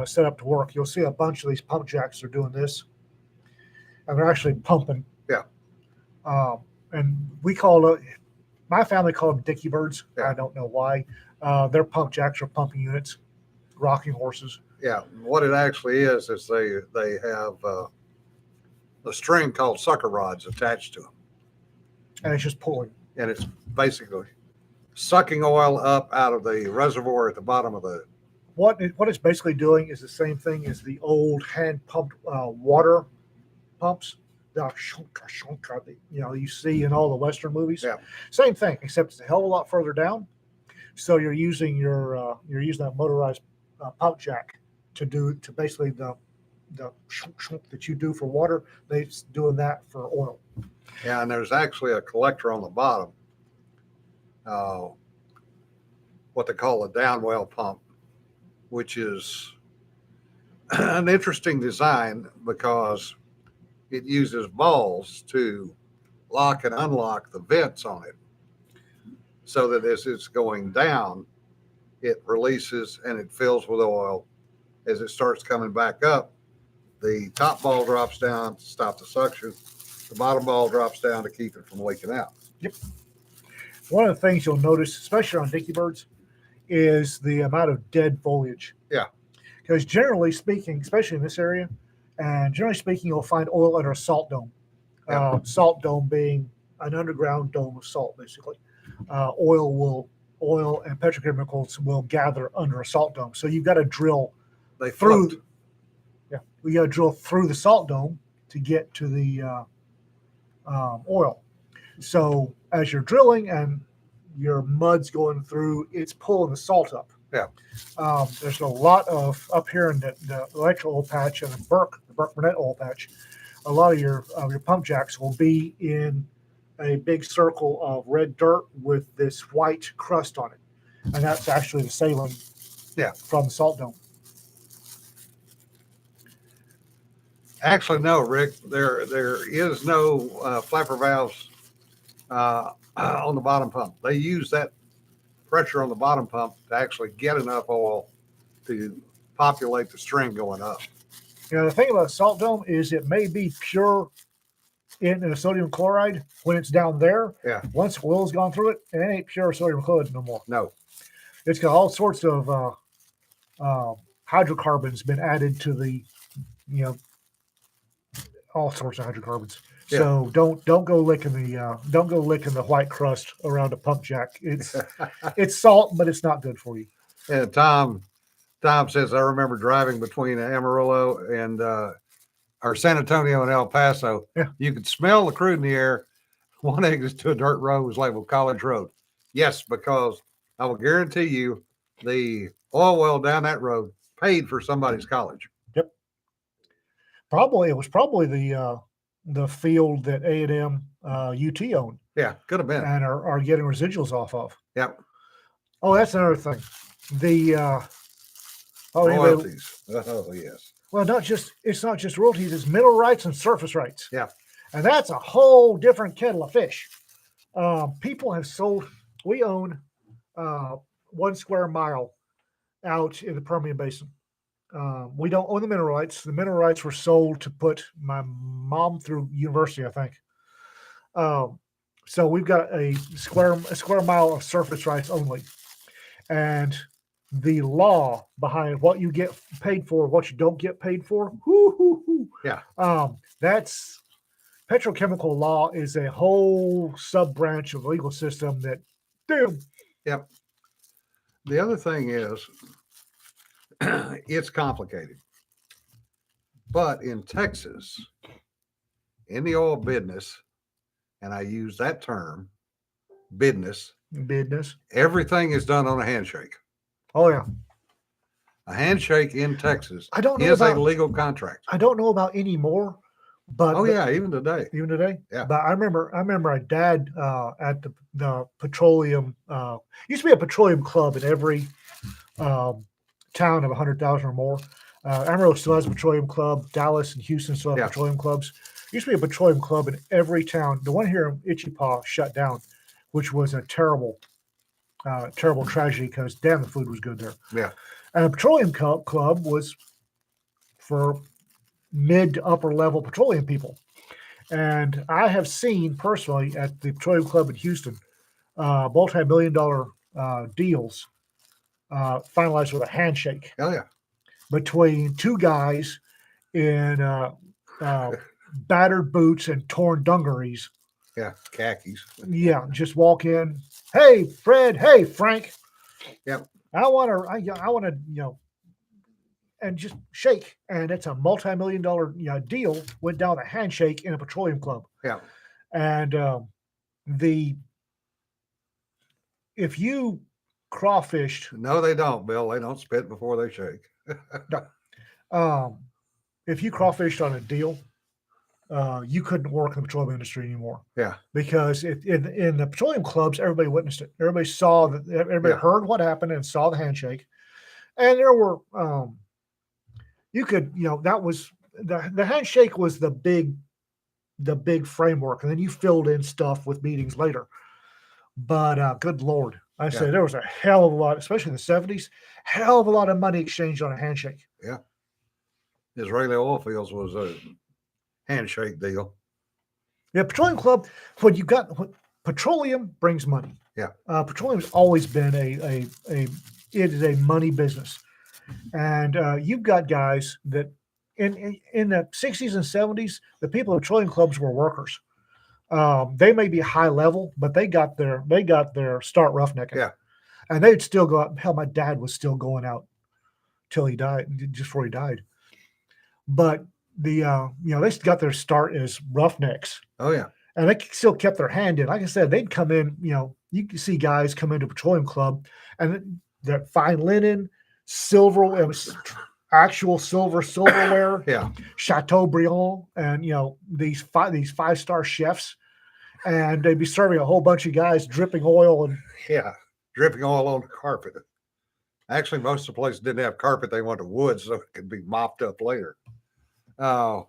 set up to work, you'll see a bunch of these pump jacks are doing this, and they're actually pumping. Yeah. And we call it. My family called them dicky birds. Yeah. I don't know why. They're pump jacks or pumping units, rocking horses. Yeah, what it actually is they have a string called sucker rods attached to them, And it's just pulling. and it's basically sucking oil up out of the reservoir at the bottom of the. What it's basically doing is the same thing as the old hand pumped water pumps. The shunka shunka that you see in all the Western movies. Yeah. Same thing, except it's a hell of a lot further down. So you're using that motorized pump jack to basically the shunk shunk that you do for water. They're doing that for oil. Yeah, and there's actually a collector on the bottom, what they call a downwell pump, which is an interesting design because it uses balls to lock and unlock the vents on it, so that as it's going down, it releases and it fills with oil. As it starts coming back up, the top ball drops down to stop the suction. The bottom ball drops down to keep it from leaking out. Yep. One of the things you'll notice, especially on dicky birds, is the amount of dead foliage. Yeah. Because generally speaking, especially in this area, and generally speaking, you'll find oil under a salt dome. Yeah. Salt dome being an underground dome of salt, basically. Oil and petrochemicals will gather under a salt dome. So you've got to drill They through. float. Yeah, we got to drill through the salt dome to get to the oil. So as you're drilling and your mud's going through, it's pulling the salt up. Yeah. There's a lot of up here in the electrical oil patch and the Burke Burnett oil patch. A lot of your pump jacks will be in a big circle of red dirt with this white crust on it, and that's actually the saline. Yeah. From the salt dome. Actually, no, Rick. There is no flapper valves on the bottom pump. They use that pressure on the bottom pump to actually get enough oil to populate the string going up. The thing about a salt dome is it may be pure in a sodium chloride when it's down there. Yeah. Once oil's gone through it, it ain't pure sodium chloride no more. No. It's got all sorts of hydrocarbons been added to the, all sorts of hydrocarbons. Yeah. So don't go licking the white crust around a pump jack. It's salt, but it's not good for you. And Tom says, I remember driving between Amarillo and or San Antonio and El Paso. Yeah. You could smell the crude in the air. One exit to a dirt road was labeled College Road. Yes, because I will guarantee you the oil well down that road paid for somebody's college. Yep. It was probably the field that A&M UT owned. Yeah, could have been. And are getting residuals off of. Yep. Oh, that's another thing. Royalties. Oh, yes. Well, it's not just royalties, it's mineral rights and surface rights. Yeah. And that's a whole different kettle of fish. People have sold, we own 1 square mile out in the Permian Basin. We don't own the mineral rights. The mineral rights were sold to put my mom through university, I think. So we've got a square mile of surface rights only. And the law behind what you get paid for, what you don't get paid for. Whoo, hoo, hoo. Yeah. That's petrochemical law is a whole sub branch of the legal system that, damn. Yep. The other thing is, it's complicated. But in Texas, in the oil business, and I use that term, business, everything is done on a handshake. Oh yeah. A handshake in Texas I don't know is a about legal contract. I don't know about anymore, but Oh yeah, even today. even today. Yeah. But I remember a dad at the petroleum used to be a petroleum club in every town of 100,000 or more. Amarillo still has a petroleum club. Dallas and Houston still have Yeah. petroleum clubs. Used to be a petroleum club in every town. The one here in Ichipaw shut down, which was a terrible tragedy because damn, the food was good there. Yeah. And a petroleum club was for mid to upper level petroleum people. And I have seen personally at the petroleum club in Houston, multi-million-dollar deals finalized with a handshake Oh yeah. between two guys in battered boots and torn dungarees. Yeah. Khakis. Yeah, just walk in. Hey, Fred. Hey, Frank. Yep. I want to, and just shake. And it's a multi-million-dollar deal. Went down with a handshake in a petroleum club. Yeah. And if you crawfished, No, they don't, Bill. They don't spit before they shake. if you crawfished on a deal, you couldn't work in the petroleum industry anymore. Yeah. Because in the petroleum clubs, everybody witnessed it. Everybody saw that. Everybody heard what happened and saw the handshake. And there were, you could, that was the handshake was the big framework, and then you filled in stuff with meetings later. But good Lord, I say there was a hell of a lot, especially in the 70s, hell of a lot of money exchanged on a handshake. Yeah. Israeli oil fields was a handshake deal. Yeah, petroleum club. Petroleum brings money. Yeah. Petroleum's always been it is a money business, and you've got guys that in the 60s and 70s, the people in petroleum clubs were workers. They may be high level, but they got their start roughnecking. Yeah. And they'd still go out. Hell, my dad was still going out till he died, just before he died. But they got their start as roughnecks. Oh yeah. And they still kept their hand in. Like I said, they'd come in, you can see guys come into a petroleum club and that fine linen, silver, actual silverware, yeah, Chateaubriand, and these 5-star chefs, and they'd be serving a whole bunch of guys dripping oil and dripping oil on the carpet. Actually, most of the places didn't have carpet; they wanted wood so it could be mopped up later. The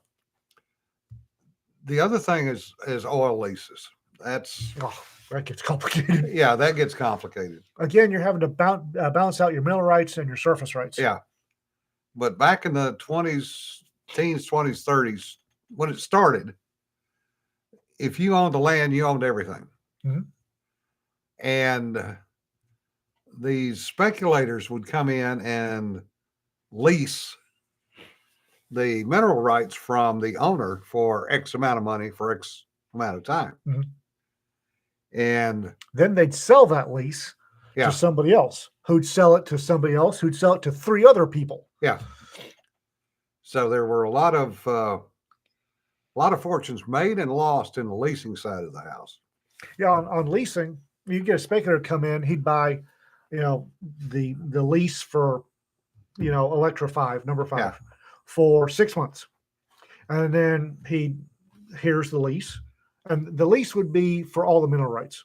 other thing is oil leases. That gets complicated. Yeah, that gets complicated. Again, you're having to balance out your mineral rights and your surface rights. Yeah. But back in the 20s, teens, 20s, 30s, when it started, if you owned the land, you owned everything. Mm-hmm. And these speculators would come in and lease the mineral rights from the owner for X amount of money for X amount of time. Mm-hmm. And then they'd sell that lease to somebody else, who'd sell it to somebody else, who'd sell it to 3 other people. Yeah. So there were a lot of fortunes made and lost in the leasing side of the house. Yeah, on leasing, you get a speculator come in, he'd buy, the lease for, Electra 5, number 5, for 6 months. And then here's the lease. And the lease would be for all the mineral rights.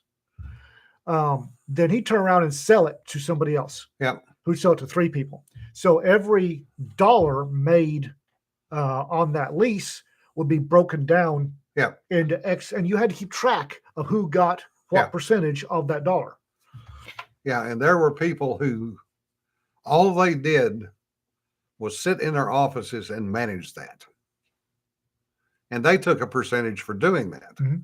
Then he'd turn around and sell it to somebody else. Yeah. Who'd sell it to 3 people. So every dollar made on that lease would be broken down into X, and you had to keep track of who got what percentage of that dollar. Yeah, and there were people who all they did was sit in their offices and manage that. And they took a percentage for doing that. Mm-hmm.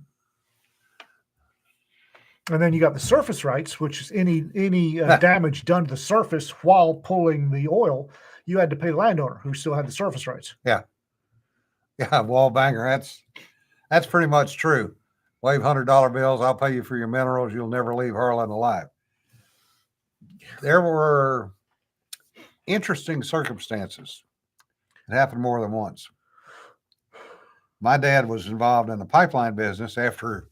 And then you got the surface rights, which is any damage done to the surface while pulling the oil, you had to pay the landowner who still had the surface rights. Yeah. Yeah, wall banger. That's pretty much true. Wave $100 bills. I'll pay you for your minerals. You'll never leave Harlan alive. There were interesting circumstances. It happened more than once. My dad was involved in the pipeline business after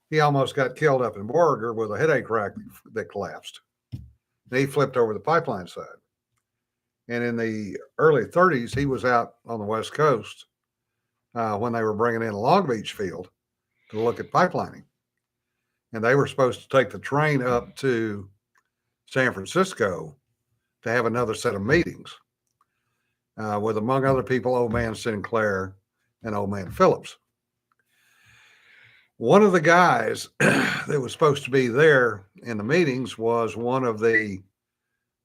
he almost got killed up in Borger with a headache rack that collapsed. And he flipped over the pipeline side. And in the early 30s, he was out on the West Coast when they were bringing in a Long Beach field to look at pipelining. And they were supposed to take the train up to San Francisco to have another set of meetings with, among other people, old man Sinclair and old man Phillips. One of the guys that was supposed to be there in the meetings was one of the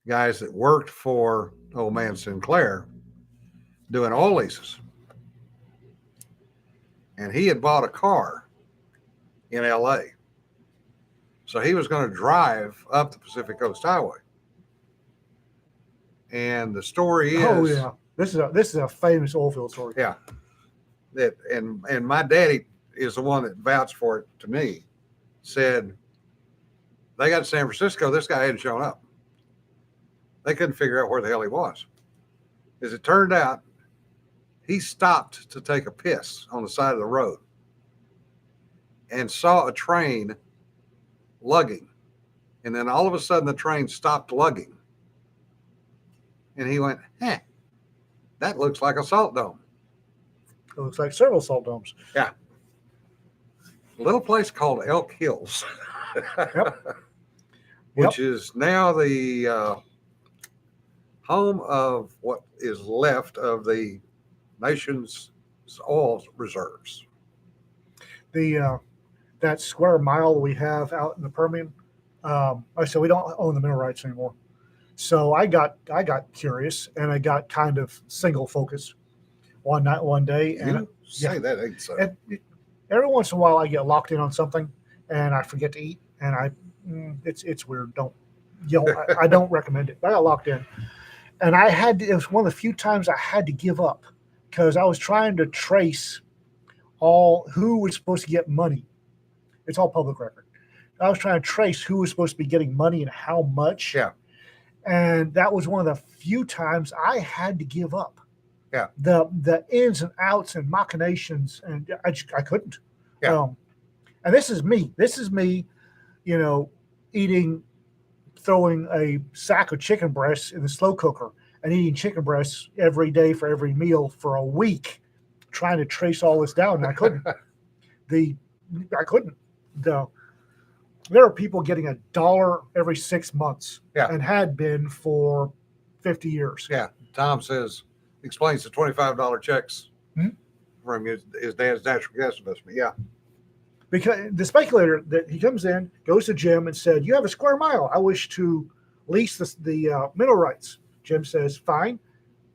guys that worked for old man Sinclair doing oil leases. And he had bought a car in LA. So he was going to drive up the Pacific Coast Highway. And the story is, oh yeah, this is a famous oil field story. Yeah, that and my daddy is the one that vouched for it to me. Said they got to San Francisco. This guy hadn't shown up. They couldn't figure out where the hell he was. As it turned out, he stopped to take a piss on the side of the road and saw a train lugging. And then all of a sudden the train stopped lugging. And he went, that looks like a salt dome. It looks like several salt domes. Yeah. A little place called Elk Hills, which is now the home of what is left of the nation's oil reserves. That square mile we have out in the Permian, like I said, we don't own the mineral rights anymore. So I got curious, and I got kind of single focused one day. And that ain't so. Every once in a while, I get locked in on something, and I forget to eat, and it's weird. I don't recommend it. But I got locked in, and it was one of the few times I had to give up because I was trying to trace who was supposed to get money. It's all public record. I was trying to trace who was supposed to be getting money and how much. Yeah. And that was one of the few times I had to give up. Yeah. The ins and outs and machinations, and I couldn't. Yeah. And this is me. This is me, throwing a sack of chicken breasts in the slow cooker and eating chicken breasts every day for every meal for a week, trying to trace all this down. And I couldn't. I couldn't. There are people getting $1 every 6 months, and had been for 50 years. Yeah. Tom explains the $25 checks from his dad's natural gas investment. Yeah. Because the speculator that he comes in, goes to Jim and said, "You have a square mile. I wish to lease the mineral rights." Jim says, "Fine,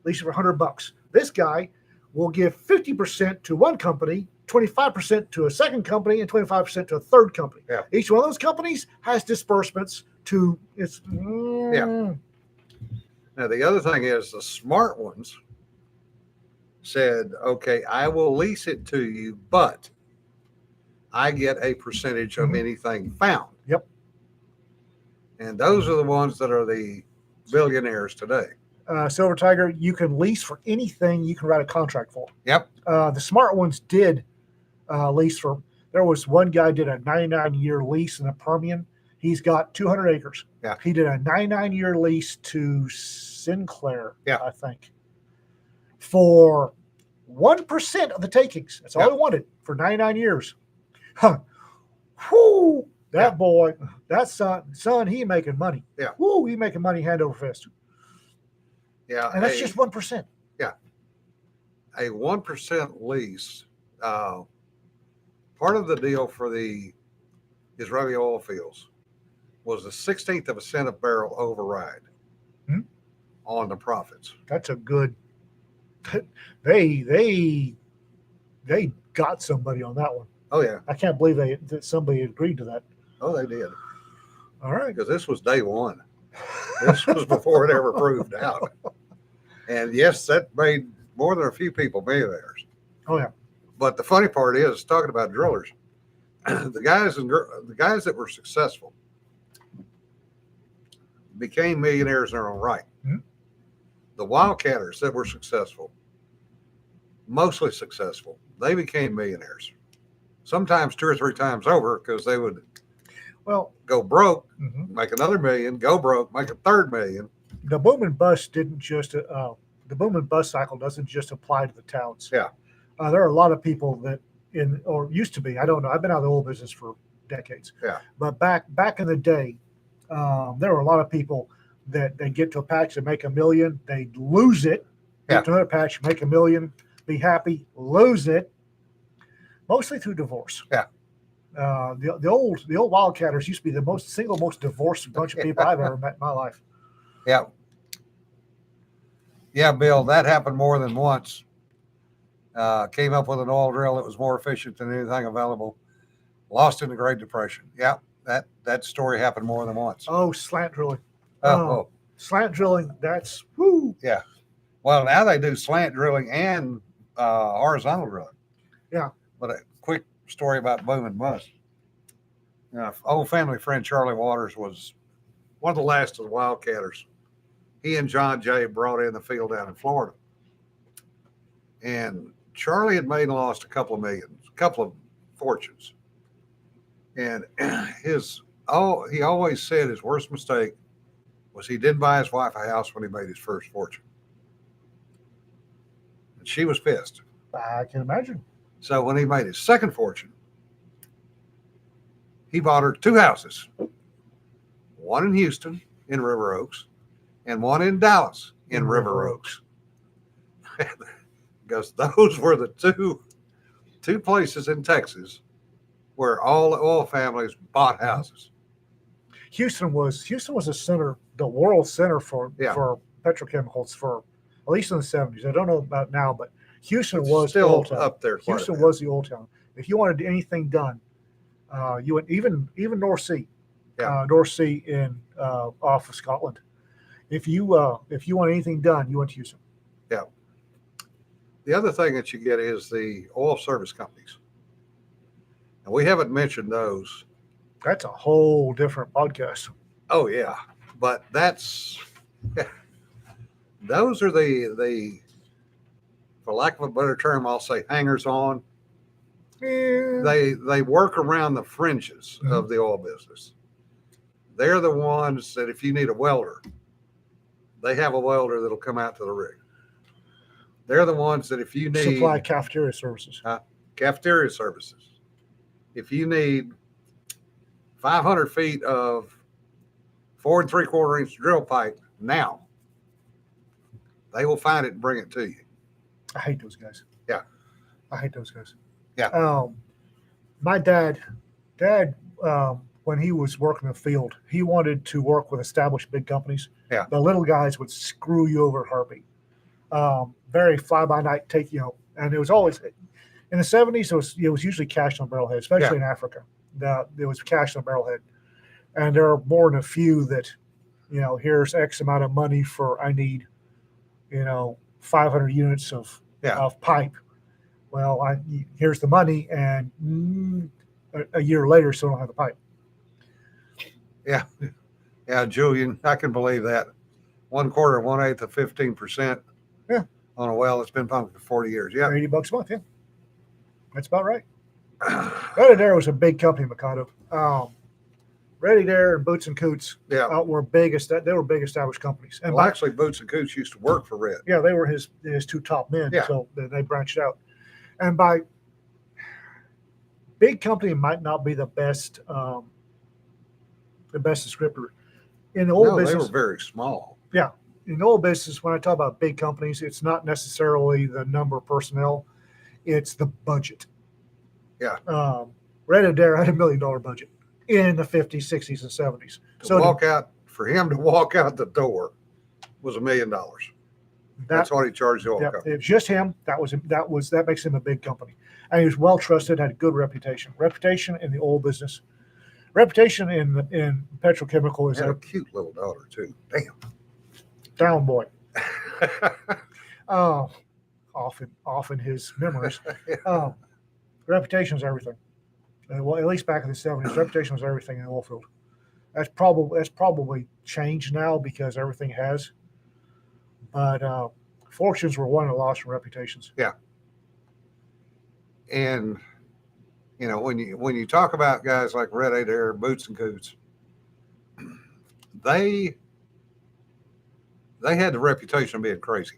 lease it for $100. This guy will give 50% to one company, 25% to a second company, and 25% to a third company. Yeah. Each one of those companies has disbursements to its." Yeah. Now, the other thing is the smart ones said, okay, I will lease it to you, but I get a percentage of anything found. Yep. And those are the ones that are the billionaires today. Silver Tiger, you can lease for anything you can write a contract for. Yep. The smart ones did lease for. There was one guy did a 99-year lease in the Permian. He's got 200 acres. Yeah. He did a 99-year lease to Sinclair, I think, for 1% of the takings. That's all he wanted for 99 years. Huh. Whoo! That boy, that son, he making money. Yeah. Whoo! He making money hand over fist. Yeah. And that's just 1%. Yeah. A 1% lease. Part of the deal for the Israeli oil fields was the 16th of a cent a barrel override on the profits. That's a good. They got somebody on that one. Oh yeah. I can't believe that somebody agreed to that. Oh, they did. All right. Because this was day one. This was before it ever proved out. And yes, that made more than a few people millionaires. Oh yeah. But the funny part is, talking about drillers, the guys that were successful became millionaires in their own right. Mm-hmm. The wildcatters that were successful, mostly successful, they became millionaires. Sometimes 2 or 3 times over, because they would go broke, make another million, go broke, make a third million. The boom and bust didn't just the boom and bust cycle doesn't just apply to the towns. Yeah. There are a lot of people that or used to be, I don't know, I've been out of the oil business for decades. Yeah. But back in the day, there were a lot of people that they get to a patch, they make $1 million, they lose it, get to another patch, make $1 million, be happy, lose it, mostly through divorce. Yeah. The old wildcatters used to be the most divorced bunch of people I've ever met in my life. Yeah. Yeah, Bill, that happened more than once. Came up with an oil drill that was more efficient than anything available. Lost in the Great Depression. Yeah, that story happened more than once. Oh, slant drilling. Slant drilling, that's whoo. Yeah. Well, now they do slant drilling and horizontal drilling. Yeah. But a quick story about boom and bust. Old family friend Charlie Waters was one of the last of the wildcatters. He and John Jay brought in the field down in Florida. And Charlie had made and lost a couple of fortunes. And he always said his worst mistake was he didn't buy his wife a house when he made his first fortune. And she was pissed. I can imagine. So when he made his second fortune, he bought her 2 houses, one in Houston in River Oaks and one in Dallas in River Oaks. Because those were the two places in Texas where all the oil families bought houses. Houston was a center, the world center for petrochemicals for at least in the 70s. I don't know about now, but Houston was still up there. Houston was the oil town. If you wanted anything done, you went even North Sea, North Sea in off of Scotland. If you want anything done, you went to Houston. Yeah. The other thing that you get is the oil service companies. And we haven't mentioned those. That's a whole different podcast. Oh, yeah. But those are the, for lack of a better term, I'll say hangers on. Yeah. They work around the fringes of the oil business. They're the ones that if you need a welder, they have a welder that'll come out to the rig. They're the ones that if you need supply cafeteria services. Cafeteria services. If you need 500 feet of 4 3/4 inch drill pipe now, they will find it and bring it to you. I hate those guys. Yeah. I hate those guys. Yeah. My dad, when he was working in the field, he wanted to work with established big companies. Yeah. The little guys would screw you over at heartbeat. Very fly by night, and it was always in the 70s. It was usually cash on barrelhead, especially in Africa. There was cash on barrelhead, and there are more than a few that, here's X amount of money for I need, 500 units of pipe. Well, here's the money, and a year later, still don't have the pipe. Yeah, Julian, I can believe that. 1/4, 1/8 of 15%. Yeah. On a well that's been pumped for 40 years. Yeah. $80 a month. Yeah. That's about right. Ready Dare was a big company, Mikado. Ready Dare and Boots and Coots were big established companies. And actually, Boots and Coots used to work for Red. Yeah, they were his 2 top men. Yeah. So they branched out. And by big company might not be the best descriptor. In the oil business, they were very small. Yeah. In the oil business, when I talk about big companies, it's not necessarily the number of personnel, it's the budget. Yeah. Red Adair had $1 million budget in the 50s, 60s, and 70s. For him to walk out the door was $1 million. That's what he charged the oil company. It was just him. That makes him a big company. And he was well trusted, had a good reputation. Reputation in the oil business Reputation in petrochemical is Had a a cute little daughter too. Damn. down boy. Uh, often his memories. Um, reputation is everything. Well, at least back in the 70s, reputation was everything in the oil field. That's probably changed now because everything has. But fortunes were won and lost from reputations. And when you talk about guys like Red Adair, Boots and Coots, they had the reputation of being crazy.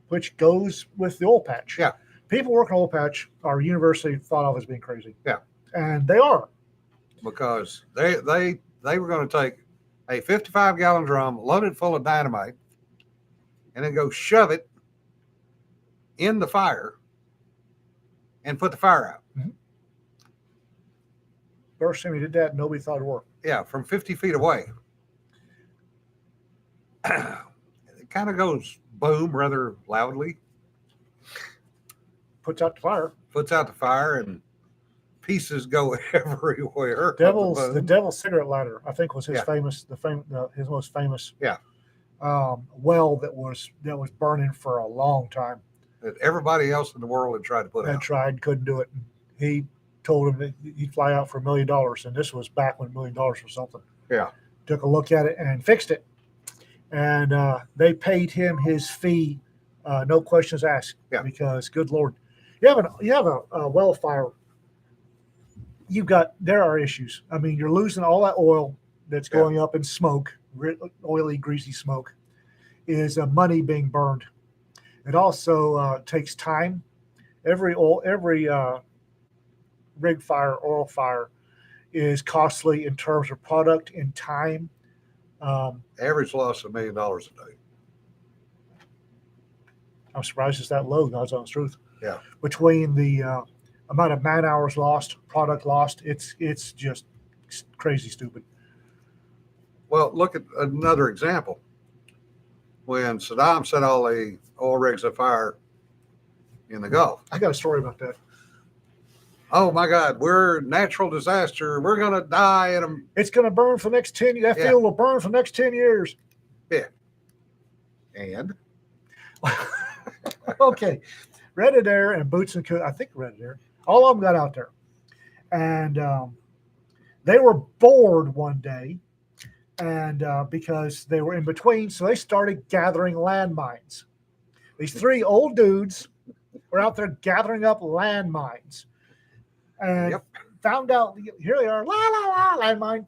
Which goes with the oil patch. Yeah. People working oil patch are universally thought of as being crazy. Yeah. And they are. Because they were going to take a 55-gallon drum loaded full of dynamite and then go shove it in the fire and put the fire out. Mm-hmm. First time we did that, nobody thought it'd work. Yeah, from 50 feet away. It kind of goes boom rather loudly. Puts out the fire. Puts out the fire and pieces go everywhere. The Devil's cigarette lighter, I think, was his Yeah. his most famous. Yeah. Well, that was burning for a long time. That everybody else in the world had tried to put out. Tried, couldn't do it. He told him that he'd fly out for $1 million, and this was back when $1 million was something. Yeah. Took a look at it and fixed it, and they paid him his fee, no questions asked. Yeah. Because good Lord, you have a well fire. There are issues. I mean, you're losing all that oil that's going up in smoke, oily, greasy smoke, is money being burned. It also takes time. Every rig fire, oil fire, is costly in terms of product and time. Average loss of $1 million a day. I'm surprised it's that low. God's honest truth. Yeah. Between the amount of man hours lost, product lost, it's just crazy stupid. Well, look at another example. When Saddam set all the oil rigs afire in the Gulf. I got a story about that. Oh my God, we're natural disaster. We're gonna die in them. It's gonna burn for the next 10 years. That field will burn for the next 10 years. Yeah. And okay. Red Adair and Boots and Coots, I think Red Adair, all of them got out there. And they were bored one day, and because they were in between, so they started gathering landmines. These three old dudes were out there gathering up landmines, and found out, here they are, landmine.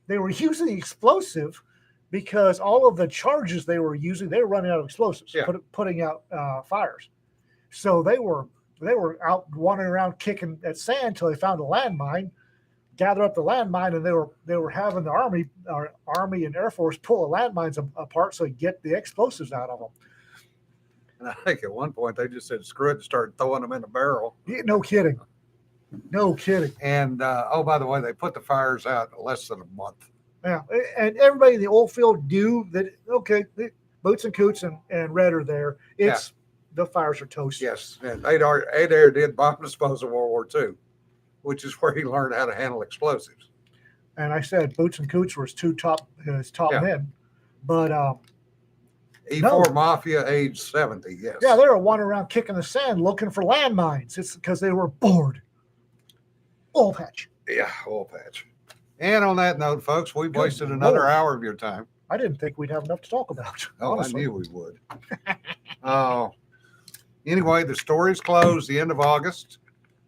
They were using the explosive because all of the charges they were using, they were running out of explosives, putting out fires. So they were out wandering around kicking at sand until they found a landmine, gather up the landmine, and they were having the Army and Air Force pull the landmines apart so they get the explosives out of them. And I think at one point they just said screw it and started throwing them in a barrel. Yeah, no kidding. No kidding. And oh, by the way, they put the fires out in less than a month. Yeah, and everybody in the oil field knew that, okay, Boots and Coots and Red are there. The fires are toast. Yes, and Adair did bomb disposal in World War II, which is where he learned how to handle explosives. And I said Boots and Coots were his top men, but E4 Mafia, age 70. Yes. Yeah, they were wandering around kicking the sand looking for landmines. It's because they were bored. Oil patch. Yeah, oil patch. And on that note, folks, we've wasted another hour of your time. I didn't think we'd have enough to talk about. Oh, honestly. I knew we would. Anyway, the story's closed the end of August.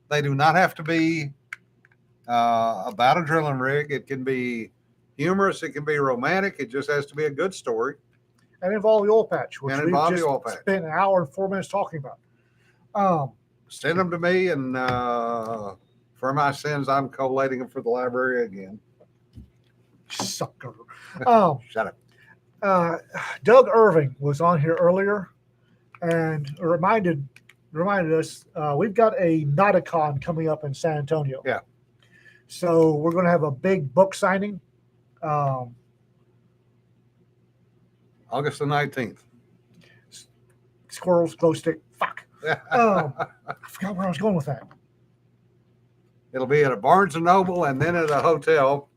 They do not have to be about a drilling rig. It can be humorous. It can be romantic. It just has to be a good story. And involve the oil patch, which we just spent an hour and 4 minutes talking about. Send them to me, and for my sins, I'm collating them for the library again. Sucker. Shut up. Doug Irving was on here earlier and reminded us we've got a Nauticon coming up in San Antonio. Yeah. So we're going to have a big book signing. August the 19th. Squirrels, glow stick. Fuck. I forgot where I was going with that. It'll be at a Barnes and Noble and then at a hotel.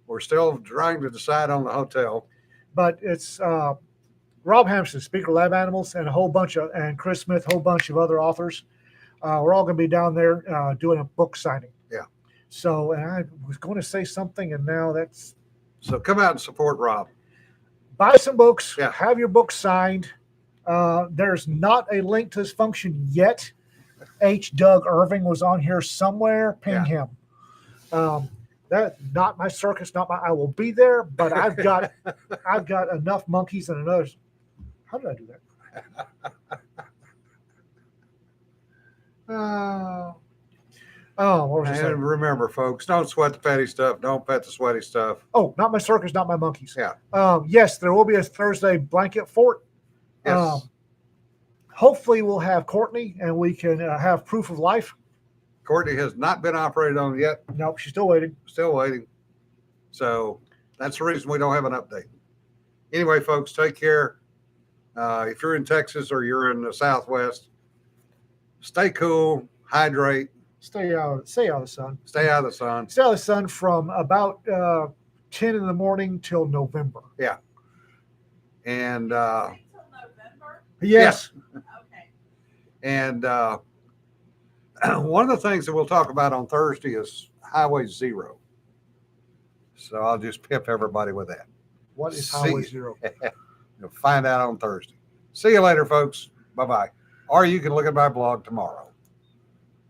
We're still trying to decide on the hotel. But it's Rob Hampson, Speaker Lab Animals, and and Chris Smith, a whole bunch of other authors. We're all going to be down there doing a book signing. Yeah. So, and I was going to say something, and now that's. So come out and support Rob. Buy some books. Yeah. Have your book signed. There's not a link to this function yet. H. Doug Irving was on here somewhere. Ping him. That not my circus, not my. I will be there, but I've got enough monkeys and another. How did I do that? What was I saying? And remember, folks, don't sweat the petty stuff. Don't pet the sweaty stuff. Oh, not my circus, not my monkeys. Yeah. Yes, there will be a Thursday blanket fort. Yes. Hopefully, we'll have Courtney and we can have proof of life. Courtney has not been operated on yet. Nope, she's still waiting. Still waiting. So that's the reason we don't have an update. Anyway, folks, take care. If you're in Texas or you're in the Southwest, stay cool, hydrate. Stay out of the sun. Stay out of the sun. Stay out of the sun from about 10 in the morning till November. Yeah. And Until November? Yes. Okay. and one of the things that we'll talk about on Thursday is Highway Zero. So I'll just pip everybody with that. What is Highway Zero? You'll find out on Thursday. See you later, folks. Bye-bye. Or you can look at my blog tomorrow.